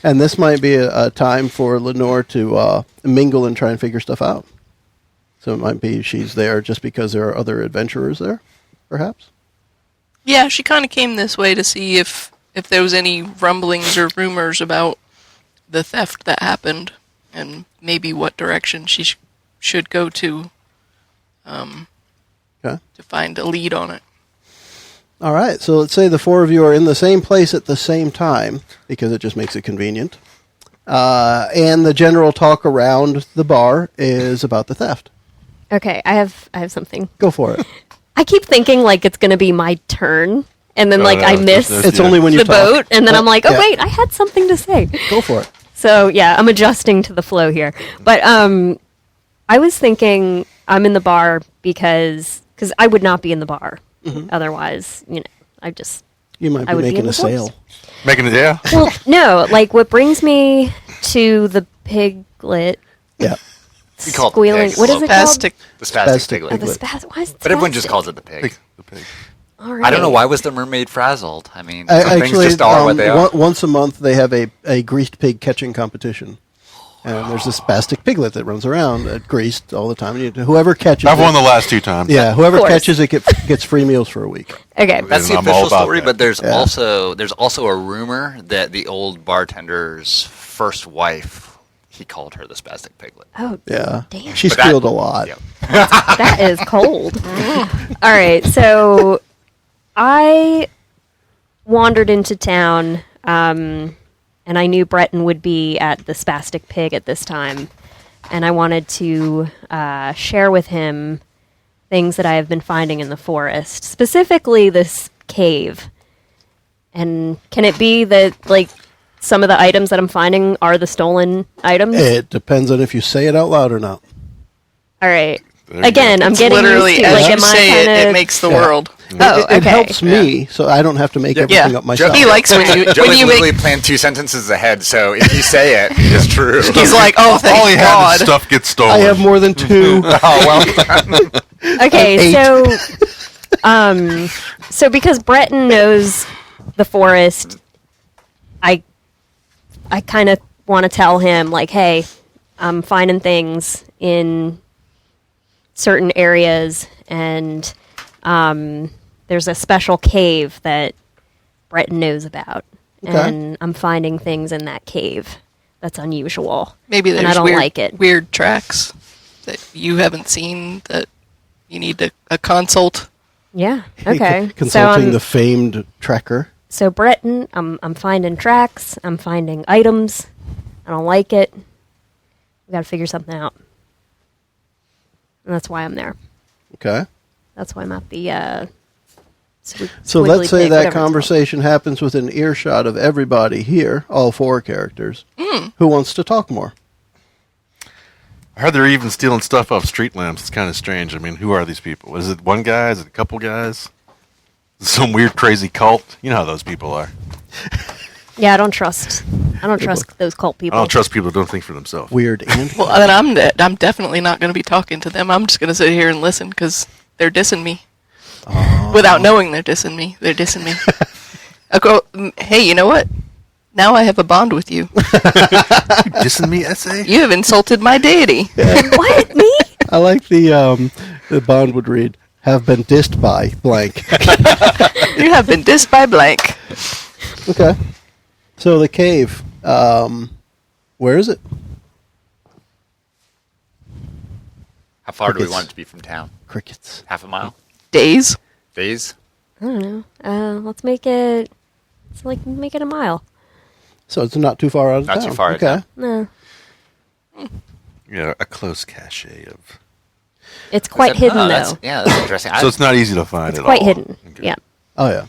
And this might be a time for Lenore to mingle and try and figure stuff out. So it might be she's there just because there are other adventurers there, perhaps. Yeah, she kind of came this way to see if there was any rumblings or rumors about the theft that happened, and maybe what direction she should go to Okay. to find a lead on it. All right, so let's say the four of you are in the same place at the same time, because it just makes it convenient. And the general talk around the bar is about the theft. Okay, I have something. Go for it. I keep thinking like it's gonna be my turn, and then Oh, like no, I it's miss just- It's Yeah. only when you the talk. boat, and then I'm like, oh yeah. wait, I had something to say. Go for it. So yeah, I'm adjusting to the flow here. But I was thinking I'm in the bar because I would not be in the bar otherwise. You know, I just You might I be would be making in a the forest. sale. Making it, yeah. Well, no, like what brings me to the piglet Yeah. We call it the squealing. pig. What is it called? Spastic. The spastic Spastic piglet. Oh, the piglet. why is it But everyone just spastic? calls it the pig. The pig. All right. I don't know why was the mermaid frazzled. I mean, some things Actually, just are what they are. once a month they have a greased pig catching competition. And there's this spastic piglet that runs around greased all the time. And whoever catches I've it, won the last 2 times. yeah, whoever course. catches it gets free meals for a week. Okay. That's the I'm all official about story, that. but there's Yeah. also a rumor that the old bartender's first wife, he called her the spastic piglet. Oh, Yeah, damn. she But that- squealed a lot. Yeah. That is cold. All right, so I wandered into town, and I knew Breton would be at the Spastic Pig at this time, and I wanted to share with him things that I have been finding in the forest, specifically this cave. And can it be that, like, some of the items that I'm finding are the stolen items? It depends on if you say it out loud or not. All right. There you Again, go. I'm It's getting literally, used to, as like, you am I say it, kinda- it makes the Yeah. world. Oh, It okay. helps me, so I don't have to make Yeah. everything up myself. He likes when you Joe when has you literally make. planned 2 sentences ahead, so if you say it, it's true. He's like, oh, thank All he had God. is stuff gets stolen. I have more than 2. oh well. Okay, 8. so because Breton knows the forest, I kind of want to tell him, like, hey, I'm finding things in certain areas, and there's a special cave that Breton knows about, Okay. and I'm finding things in that cave that's unusual. Maybe and there's I don't weird, like it. weird tracks that you haven't seen that you need a consult. Yeah. Okay. Consulting the famed tracker. So Breton, I'm finding tracks. I'm finding items. I don't like it. We got to figure something out, and that's why I'm there. Okay. That's why I'm at the. So Squiggly let's say pig, that whatever it's conversation happens within earshot of everybody here, all 4 characters. Who wants to talk more? I heard they're even stealing stuff off street lamps. It's kind of strange. I mean, who are these people? Is it one guy? Is it a couple guys? Is it some weird, crazy cult? You know how those people are. Yeah, I don't trust those cult I people. don't trust people who don't think for themselves. Weird and Well, then I'm definitely not going to be talking to them. I'm just going to sit here and listen because they're dissing me. Without knowing they're dissing me. They're dissing me. I go, hey, you know what? Now I have a bond with you. Dissing me, essay? You have insulted my deity. What, me? I like the bond would read, have been dissed by blank. You have been dissed by blank. Okay. So the cave, where is it? How far do we Crickets. want it to be from town? Crickets. Half a mile? Days. Days? I don't know. Let's make it. Make it a mile. So it's not too far out of Not town. too far out of Okay. town. No, Yeah, a close cachet of... it's quite Is that- hidden oh, though. that's interesting. So it's not easy to find It's at quite all. hidden. Okay. Yeah, Oh, yeah.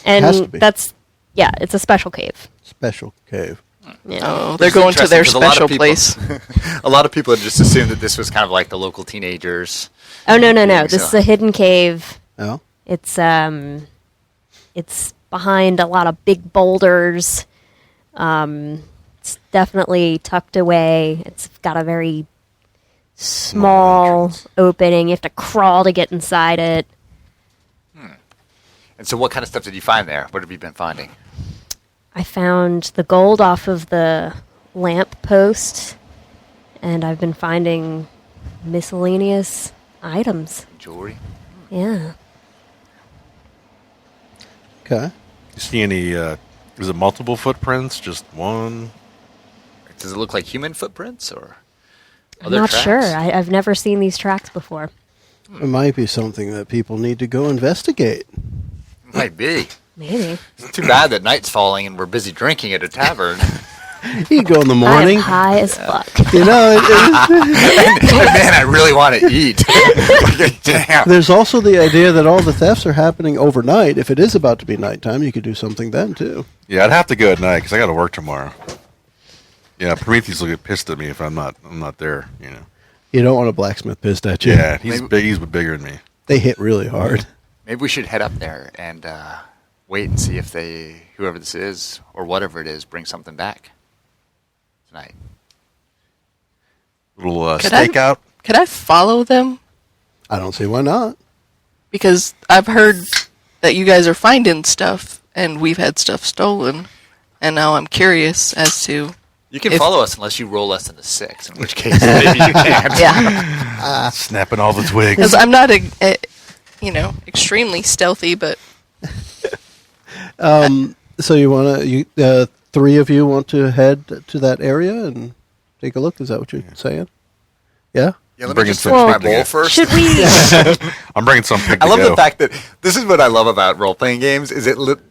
and has to be. it's a special cave. Special cave. Yeah. Oh, they're Which is going to their interesting 'cause a lot special of people- place. A lot of people just assumed that this was kind of like the local teenagers. Oh no. Yeah, This so- is a hidden cave. Oh. It's behind a lot of big boulders. It's definitely tucked away. It's got a very small opening. You have to crawl to get inside it. And so what kind of stuff did you find there? What have you been finding? I found the gold off of the lamp post, and I've been finding miscellaneous items. Jewelry? Yeah. Okay. You see any... is it multiple footprints? Just one? Does it look like human footprints or I'm other not tracks? sure. I've never seen these tracks before. It might be something that people need to go investigate. Might be. Maybe. It's too bad that night's falling and we're busy drinking at a tavern. You go in the morning. I'm high as fuck. You know, it, Man, I really want to eat. Damn. there's also the idea that all the thefts are happening overnight. If it is about to be nighttime, you could do something then, too. Yeah, I'd have to go at night because I got to work tomorrow. Yeah, Prometheus will get pissed at me if I'm not there, you know. You don't want a blacksmith pissed at you. Yeah, he's Maybe- big. He's bigger than me. They hit really hard. Maybe we should head up there and wait and see if whoever this is or whatever it is, brings something back tonight. Little stakeout. Could I follow them? I don't see why not. Because I've heard that you guys are finding stuff, and we've had stuff stolen, and now I'm curious as to... You can follow us unless you roll less than a 6, in which case maybe you can. Yeah. Snapping all the twigs. Because I'm not, extremely stealthy, but... So you want to, three of you want to head to that area and take a look? Is that what you're saying? Yeah? Yeah, let me Bringing just some finish my pig bowl together. first. Should we? I'm bringing some pig I love to go. the fact that this is what I love about role-playing games, is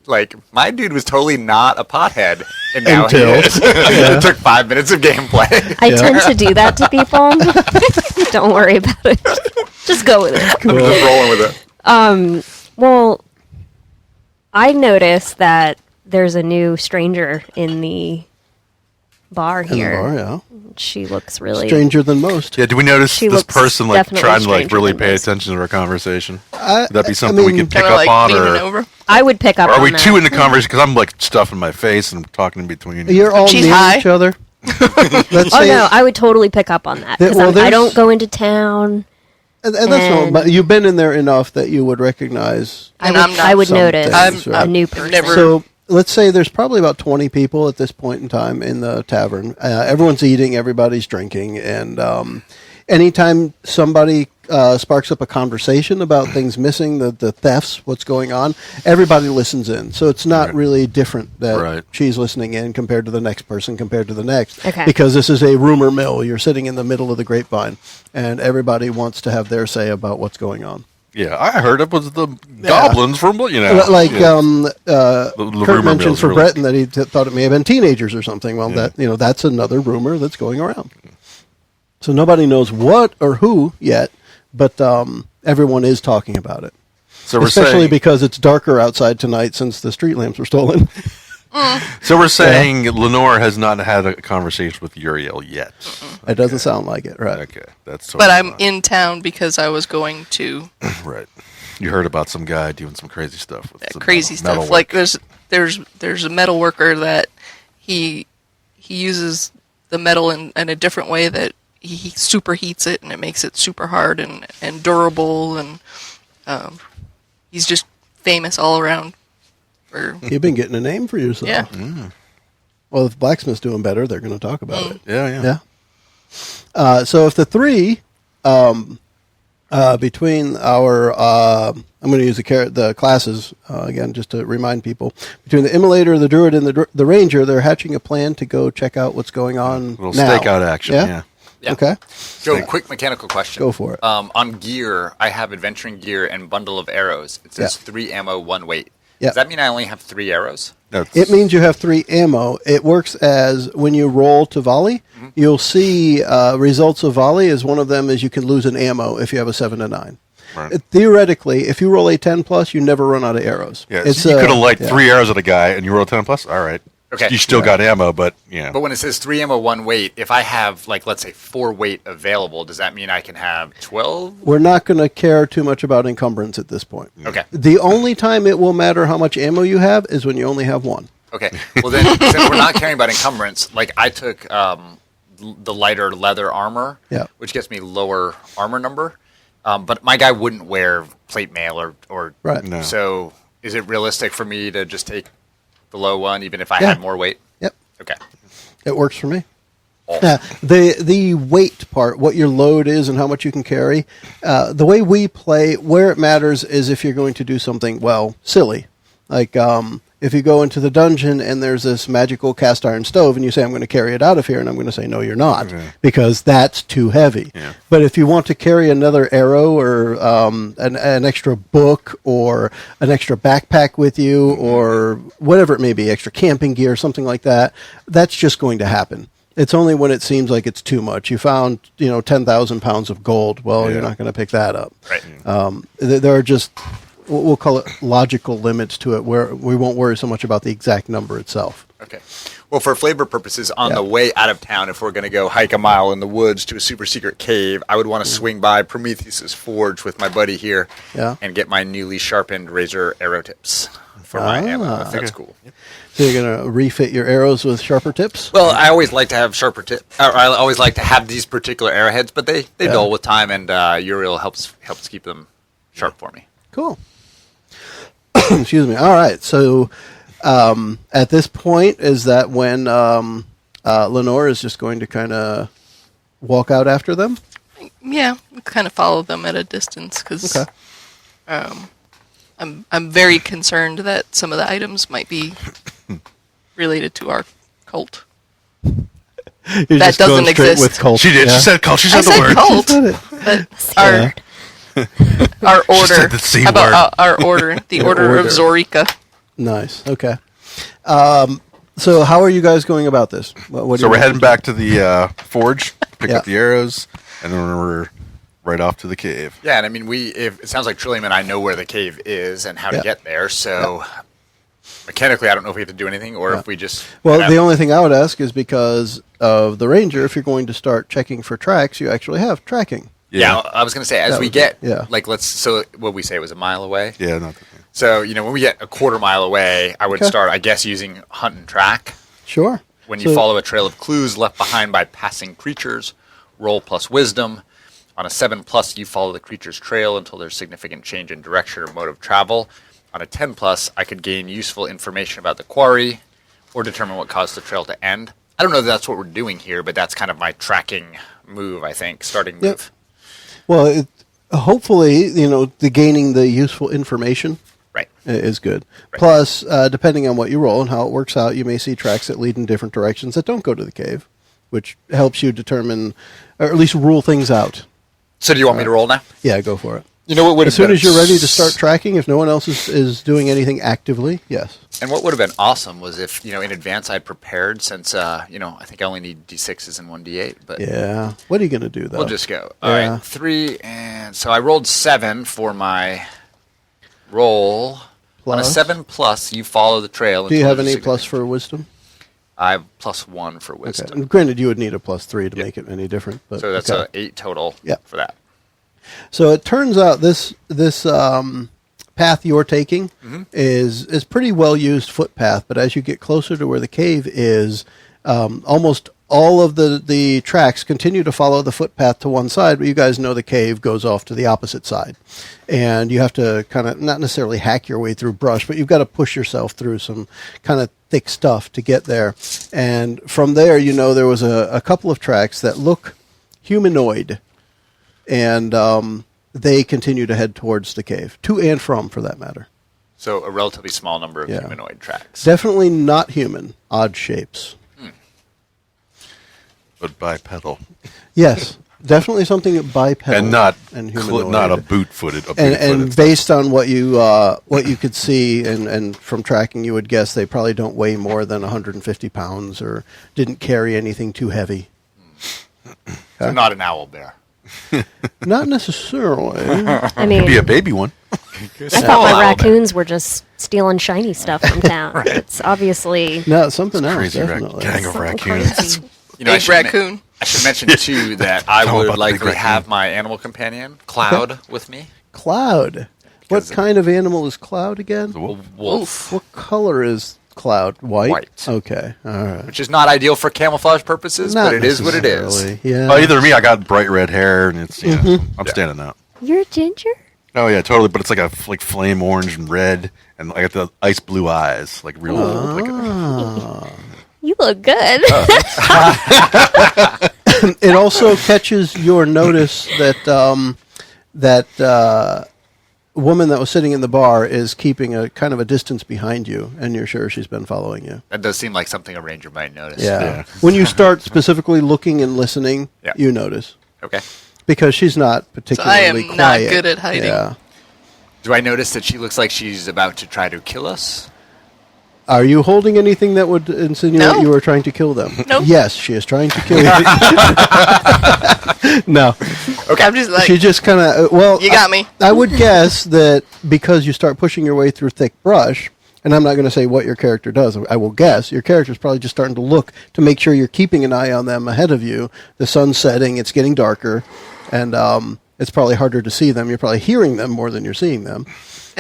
like, my dude was totally not a pothead, and now he Until. is. It took 5 minutes of gameplay. I tend to do that to people. Don't worry about it. Just go with it. I'm just rolling with it. Well, I noticed that there's a new stranger in the bar In the here. bar, yeah. She looks really Stranger than most. Yeah, do we notice She this looks person definitely trying to stranger really than pay most. attention to our conversation? I- Would that be I something we mean- could pick Kind of up like on, leaning or over. I would pick up are on we that. too into conversation? Because I'm like stuffing my face and talking in between. You're all She's near high. each other. Let's Oh say, no, I would totally pick up on that. Well, 'Cause I there's- don't go into town. and that's no, and- but you've been in there enough that you would recognize. And I I'm would, not I would some notice things, a right? new person. never- So let's say there's probably about 20 people at this point in time in the tavern. Everyone's eating, everybody's drinking, and anytime somebody sparks up a conversation about things missing, the thefts, what's going on, everybody listens in. So it's not Right. really different that Right. she's listening in compared to the next person, compared to the next. Okay. Because this is a rumor mill. You're sitting in the middle of the grapevine, and everybody wants to have their say about what's going on. Yeah, I heard it was the goblins from, Like yeah. Kurt rumor mentioned mill's for really- Breton that he thought it may have been teenagers or something. Well, Yeah. that's another rumor that's going around. So nobody knows what or who yet, but everyone is talking about it. So we're Especially saying, because it's darker outside tonight since the street lamps were stolen. so we're saying Lenore has not had a conversation with Uriel yet. It doesn't sound like it, right? Okay, that's But totally I'm fine. in town because I was going to Right. You heard about some guy doing some crazy stuff with some crazy metal stuff. Like there's a metal worker that he uses the metal in a different way that he superheats it and it makes it super hard and durable, and he's just famous all around. You've been getting a name for yourself. Yeah. Well, if Blacksmith's doing better, they're going to talk about it. Yeah. Yeah. So if the three, between our, I'm going to use the classes again just to remind people. Between the Immolator, the Druid, and the Ranger, they're hatching a plan to go check out what's going on Little now. stakeout action. Yeah. Yeah. Okay. So, quick mechanical question. Go for it. On gear, I have adventuring gear and bundle of arrows. It says 3 ammo, 1 weight. Yeah. Does that mean I only have 3 arrows? That's- It means you have 3 ammo. It works as when you roll to volley, you'll see results of volley as one of them is you can lose an ammo if you have a 7 to 9. Right. Theoretically, if you roll a 10 plus, you never run out of arrows. Yeah, so you could have liked yeah. 3 arrows at a guy and you rolled 10 plus. All right. Okay. You still got ammo, but yeah. But when it says 3 ammo, 1 weight, if I have, like, let's say 4 weight available, does that mean I can have 12? We're not going to care too much about encumbrance at this point. Okay. The only time it will matter how much ammo you have is when you only have 1. Okay. Well, then, since we're not caring about encumbrance, like, I took the lighter leather armor, Yeah. which gets me lower armor number. But my guy wouldn't wear plate mail or Right. No. So is it realistic for me to just take the low one, even if I Yeah. had more weight? Yep. Okay. It works for me. Awesome. The weight part, what your load is and how much you can carry, the way we play, where it matters is if you're going to do something, well, silly. Like if you go into the dungeon and there's this magical cast iron stove and you say, I'm going to carry it out of here, and I'm going to say, no, you're not, because that's too heavy. Yeah. But if you want to carry another arrow or an extra book or an extra backpack with you or whatever it may be, extra camping gear, something like that, that's just going to happen. It's only when it seems like it's too much. You found, 10,000 pounds of gold. Well, Yeah. you're not going to pick that up. Right. There are just, we'll call it logical limits to it, where we won't worry so much about the exact number itself. Okay. Well, for flavor purposes, on Yeah. the way out of town, if we're going to go hike a mile in the woods to a super secret cave, I would want to swing by Prometheus's Forge with my buddy here Yeah. and get my newly sharpened razor arrow tips. for my ammo, if that's cool. So you're going to refit your arrows with sharper tips? Well, I always like to have sharper tip. Or I always like to have these particular arrowheads, but they dull with time, and Uriel helps keep them sharp for me. Cool. Excuse me. All right. So at this point, is that when Lenore is just going to kind of walk out after them? Yeah, kind of follow them at a distance because Okay. I'm very concerned that some of the items might be related to our cult. You're That just going doesn't straight exist. with cult. She did. Yeah. She said cult. She I said the said word. cult, Said it. but our order. said the C How about word. our order? The order of order. Zorika. Nice. Okay. So how are you guys going about this? What do So you we're want heading to back to the forge, pick Yeah. up the arrows, and then we're right off to the cave. Yeah, and I mean, it sounds like Trillium and I know where the cave is and how Yeah. to get there, so mechanically I don't know if we have to do anything or if we just... Well, the only thing I would ask is because of the ranger, if you're going to start checking for tracks, you actually have tracking. Yeah, I was going to say, as That we would get, be- yeah. like, so what we say was a mile away? Yeah, not the So, when we get a quarter mile away, I would Okay. start, I guess, using hunt and track. Sure. When you follow a trail of clues left behind by passing creatures, roll plus wisdom. On a 7+, you follow the creature's trail until there's significant change in direction or mode of travel. On a 10+, I could gain useful information about the quarry or determine what caused the trail to end. I don't know if that's what we're doing here, but that's kind of my tracking move, I think, starting Yep. move. Well, hopefully, the gaining the useful information Right. is good. Right. Plus, depending on what you roll and how it works out, you may see tracks that lead in different directions that don't go to the cave, which helps you determine, or at least rule things out. So do you want me to roll now? Yeah, go for it. You know what would As soon as you're ready to start tracking, if no one else is doing anything actively, yes. And what would have been awesome was if, in advance I'd prepared since, I think I only need D6s and 1D8. But Yeah. What are you going to do, though? we'll just go. All Yeah. right, 3, and so I rolled 7 for my roll. On a Plus? 7+, you follow the trail. Do you until have there's any a plus significant- for wisdom? I have +1 for Okay. wisdom. And granted, you would need a +3 to Yep. make it any different. But So that's okay. a 8 total Yep. for that. So it turns out this path you're taking is pretty well used footpath, but as you get closer to where the cave is, almost all of the tracks continue to follow the footpath to one side, but you guys know the cave goes off to the opposite side. And you have to kind of not necessarily hack your way through brush, but you've got to push yourself through some kind of thick stuff to get there. And from there, there was a couple of tracks that look humanoid. And they continue to head towards the cave, to and from, for that matter. So a relatively small number of Yeah. humanoid tracks. Definitely not human, odd shapes. But bipedal. Yes, definitely something bipedal And not humanoid. not a boot-footed. And based on what you could see and from tracking, you would guess they probably don't weigh more than 150 pounds or didn't carry anything too heavy. So not an owl bear. Not necessarily. I mean, be a baby one. I thought my raccoons were just stealing shiny stuff from town. It's obviously No, something else. Crazy Definitely. gang of something raccoons. crazy. I Big should raccoon. I should mention, too, that I Tell 'em would about the big likely have raccoon. my animal companion, Cloud, with me. Cloud. What Because- kind of animal is Cloud again? The wolf. Wolf. What color is Cloud? White? White. Okay, all right. Which is not ideal for camouflage purposes, Not but it is what it is. necessarily, Yeah. Oh, either me, I got bright red hair, and it's I'm standing out. You're a ginger? Oh yeah, totally. But it's like flame orange and red, and I got the ice blue eyes, like real. You look good. It also catches your notice that that woman that was sitting in the bar is keeping a kind of a distance behind you, and you're sure she's been following you. That does seem like something a ranger might notice. Yeah. When you start specifically looking and listening, Yeah. you notice. Okay. Because she's not particularly I am not quiet. good at hiding. Yeah. Do I notice that she looks like she's about to try to kill us? Are you holding anything that would insinuate No. you are trying to kill them? Nope. Yes, she is trying to kill you. No. Okay. I'm just like, She just kind of, you got me. I would guess that because you start pushing your way through thick brush, and I'm not going to say what your character does, I will guess your character's probably just starting to look to make sure you're keeping an eye on them ahead of you. The sun's setting, it's getting darker, and it's probably harder to see them. You're probably hearing them more than you're seeing them.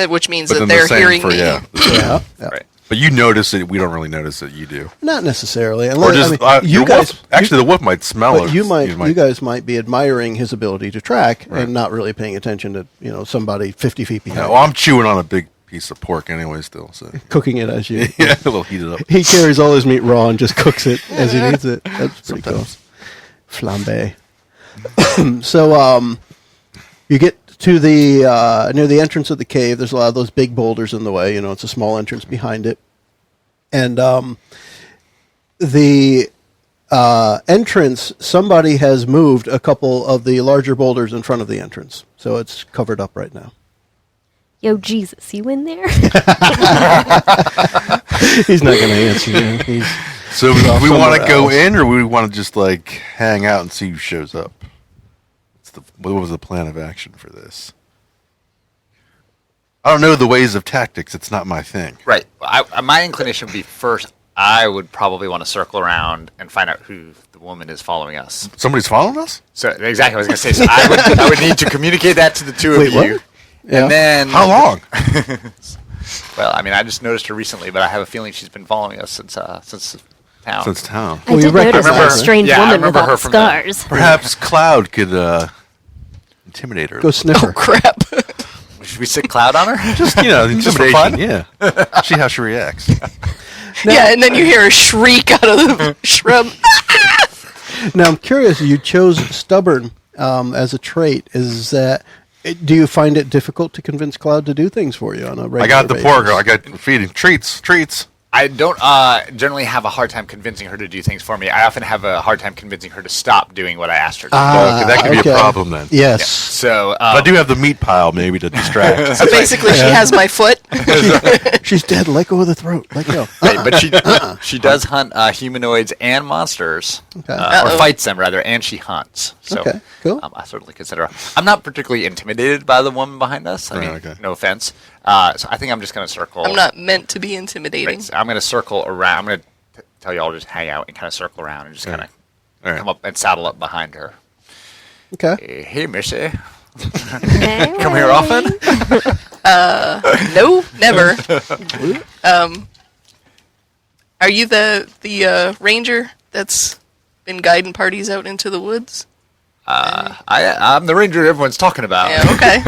Which means But that then they're same hearing for, me. yeah. Yeah. Right. But you notice it. We don't really notice it. You do. Not necessarily. Or Unless, just I mean, you the guys wolf, actually, the wolf might smell but it. you guys might be admiring his ability to track Right. and not really paying attention to somebody 50 feet behind. Yeah, well, I'm chewing on a big piece of pork anyway, still. So Cooking it as you. yeah, a little heated up. He carries all his meat raw and just cooks it as he needs it. That's pretty Sometimes. cool. Flambe. So you get to the near the entrance of the cave. There's a lot of those big boulders in the way. It's a small entrance behind it, and the entrance. Somebody has moved a couple of the larger boulders in front of the entrance, so it's covered up right now. Yo, Jesus, you in there? He's not going to answer you. He's So off we want to somewhere go else. in, or we want to just like hang out and see who shows up? What was the plan of action for this? I don't know the ways of tactics. It's not my thing. Right. My inclination would be first. I would probably want to circle around and find out who the woman is following us. Somebody's following us? So exactly what I was going to say. So I would need to communicate that to the two Wait, of what? you, Yeah. and then How long? Well, I mean, I just noticed her recently, but I have a feeling she's been following us since town. Since town. I Well, you did notice recognize that her. strange Yeah, I woman remember without her from the- scars. Perhaps Cloud could intimidate her. Go sniff her. Oh, crap. Should we sit Cloud on her? Just Just for intimidation. fun? Yeah. See how she reacts. Yeah, and then you hear a shriek out of the shrub. Now I'm curious. You chose stubborn as a trait. Is that? Do you find it difficult to convince Cloud to do things for you on a regular I got the basis? poor girl. I got feeding treats. I don't generally have a hard time convincing her to do things for me. I often have a hard time convincing her to stop doing what I asked her to do. Well, that could be okay. a problem then. Yes. So But I do have the meat pile maybe to distract. So basically, she has my foot. She's dead. Let go of the throat. Let go. right, but she does hunt humanoids and monsters, Okay. or fights them rather, and she hunts. So Okay, cool. I certainly consider her. I'm not particularly intimidated by the woman behind us. I mean, okay. no offense. So I think I'm just going to circle. I'm not meant to be intimidating. Right, so I'm going to circle around. I'm going to tell you all to just hang out and kind of circle around and just kind of All right. come up and saddle up behind her. Okay. Hey, Missy. Hey, Come here often? No, never. Are you the ranger that's been guiding parties out into the woods? I'm the ranger everyone's talking about. Yeah, okay.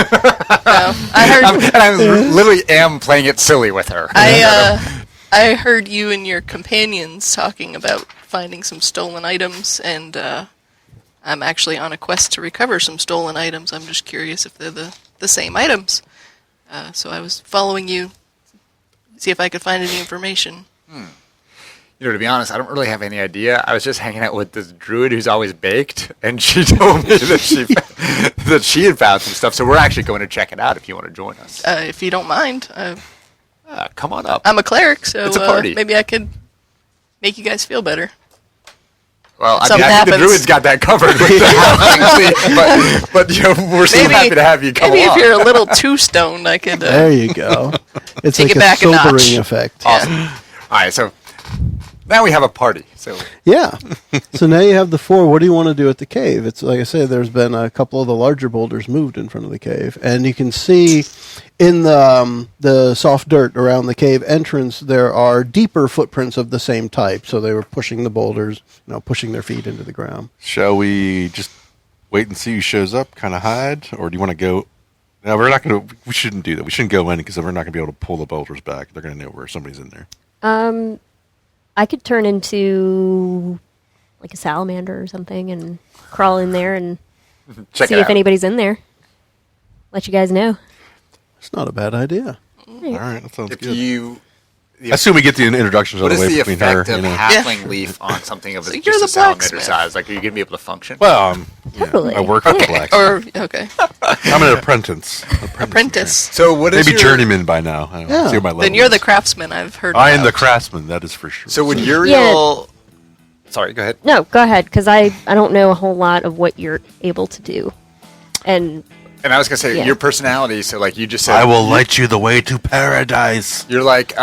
I literally am playing it silly with her. I heard you and your companions talking about finding some stolen items, and I'm actually on a quest to recover some stolen items. I'm just curious if they're the same items. So I was following you, see if I could find any information. You know, to be honest, I don't really have any idea. I was just hanging out with this druid who's always baked, and she told me that she had found some stuff. So we're actually going to check it out if you want to join us. If you don't mind, Come on up. I'm a cleric, so It's a party. maybe I could make you guys feel better. Well, I Something think the happens. druid's got that covered with the halfling, but you know, we're so happy to have you come maybe along. if you're a little too stoned, I could. There you go. It's Take like it back a a notch. sobering effect. Awesome. All right, so now we have a party. So Yeah. So now you have the four. What do you want to do at the cave? It's like I say, there's been a couple of the larger boulders moved in front of the cave, and you can see in the soft dirt around the cave entrance there are deeper footprints of the same type. So they were pushing the boulders, pushing their feet into the ground. Shall we just wait and see who shows up, kind of hide, or do you want to go? No, we're not going to. We shouldn't do that. We shouldn't go in because we're not going to be able to pull the boulders back. They're going to know where somebody's in there. I could turn into like a salamander or something and crawl in there and check see it if out. anybody's in there. Let you guys know. It's not a bad idea. All right, that sounds If good. you, I assume we get the introductions out what of is the way the between her. effect of You know. halfling leaf on something of So just you're a the salamander blacksmith. size? Like, are you gonna be able to function? Well, Totally. I work for the blacksmith. Or okay, I'm an apprentice. apprentice. So what is Maybe your, journeyman by now. I don't know. Yeah. See what my level Then you're the is. craftsman. I've heard. I am the about. craftsman. That is for sure. So would Uriel? Yeah. Sorry, go ahead. No, go ahead, because I don't know a whole lot of what you're able to do. And And I was gonna say Yeah. your personality. So like you just said, I will light you the way to paradise. You're like,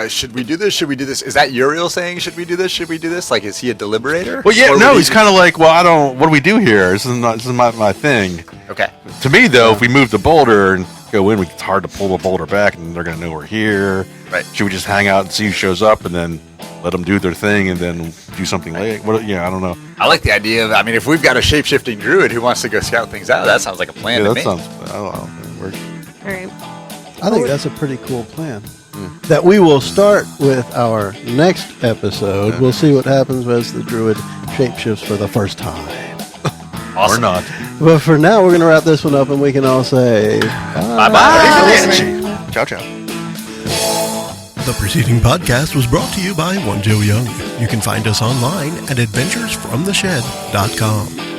should we do this? Should we do this? Is that Uriel saying, should we do this? Should we do this? Like, is he a deliberator? Well, yeah, Or no, would he's he kind of like, well, I don't. What do we do here? This is my thing. Okay. To me, though, if we move the boulder and go in, it's hard to pull the boulder back, and they're gonna know we're here. Right. Should we just hang out and see who shows up, and then let them do their thing, and then do something late? What? Yeah, I don't know. I like the idea of. I mean, if we've got a shape-shifting druid who wants to go scout things out, that sounds like a plan Yeah, to that me. sounds. I don't know. It works. All right. I think that's a pretty cool plan. That we will start with our next episode. We'll see what happens as the druid shapeshifts for the first time. Awesome. Or not. But for now, we're going to wrap this one up, and we can all say Bye-bye. Ciao, ciao. The preceding podcast was brought to you by One Joe Young. You can find us online at adventuresfromtheshed.com.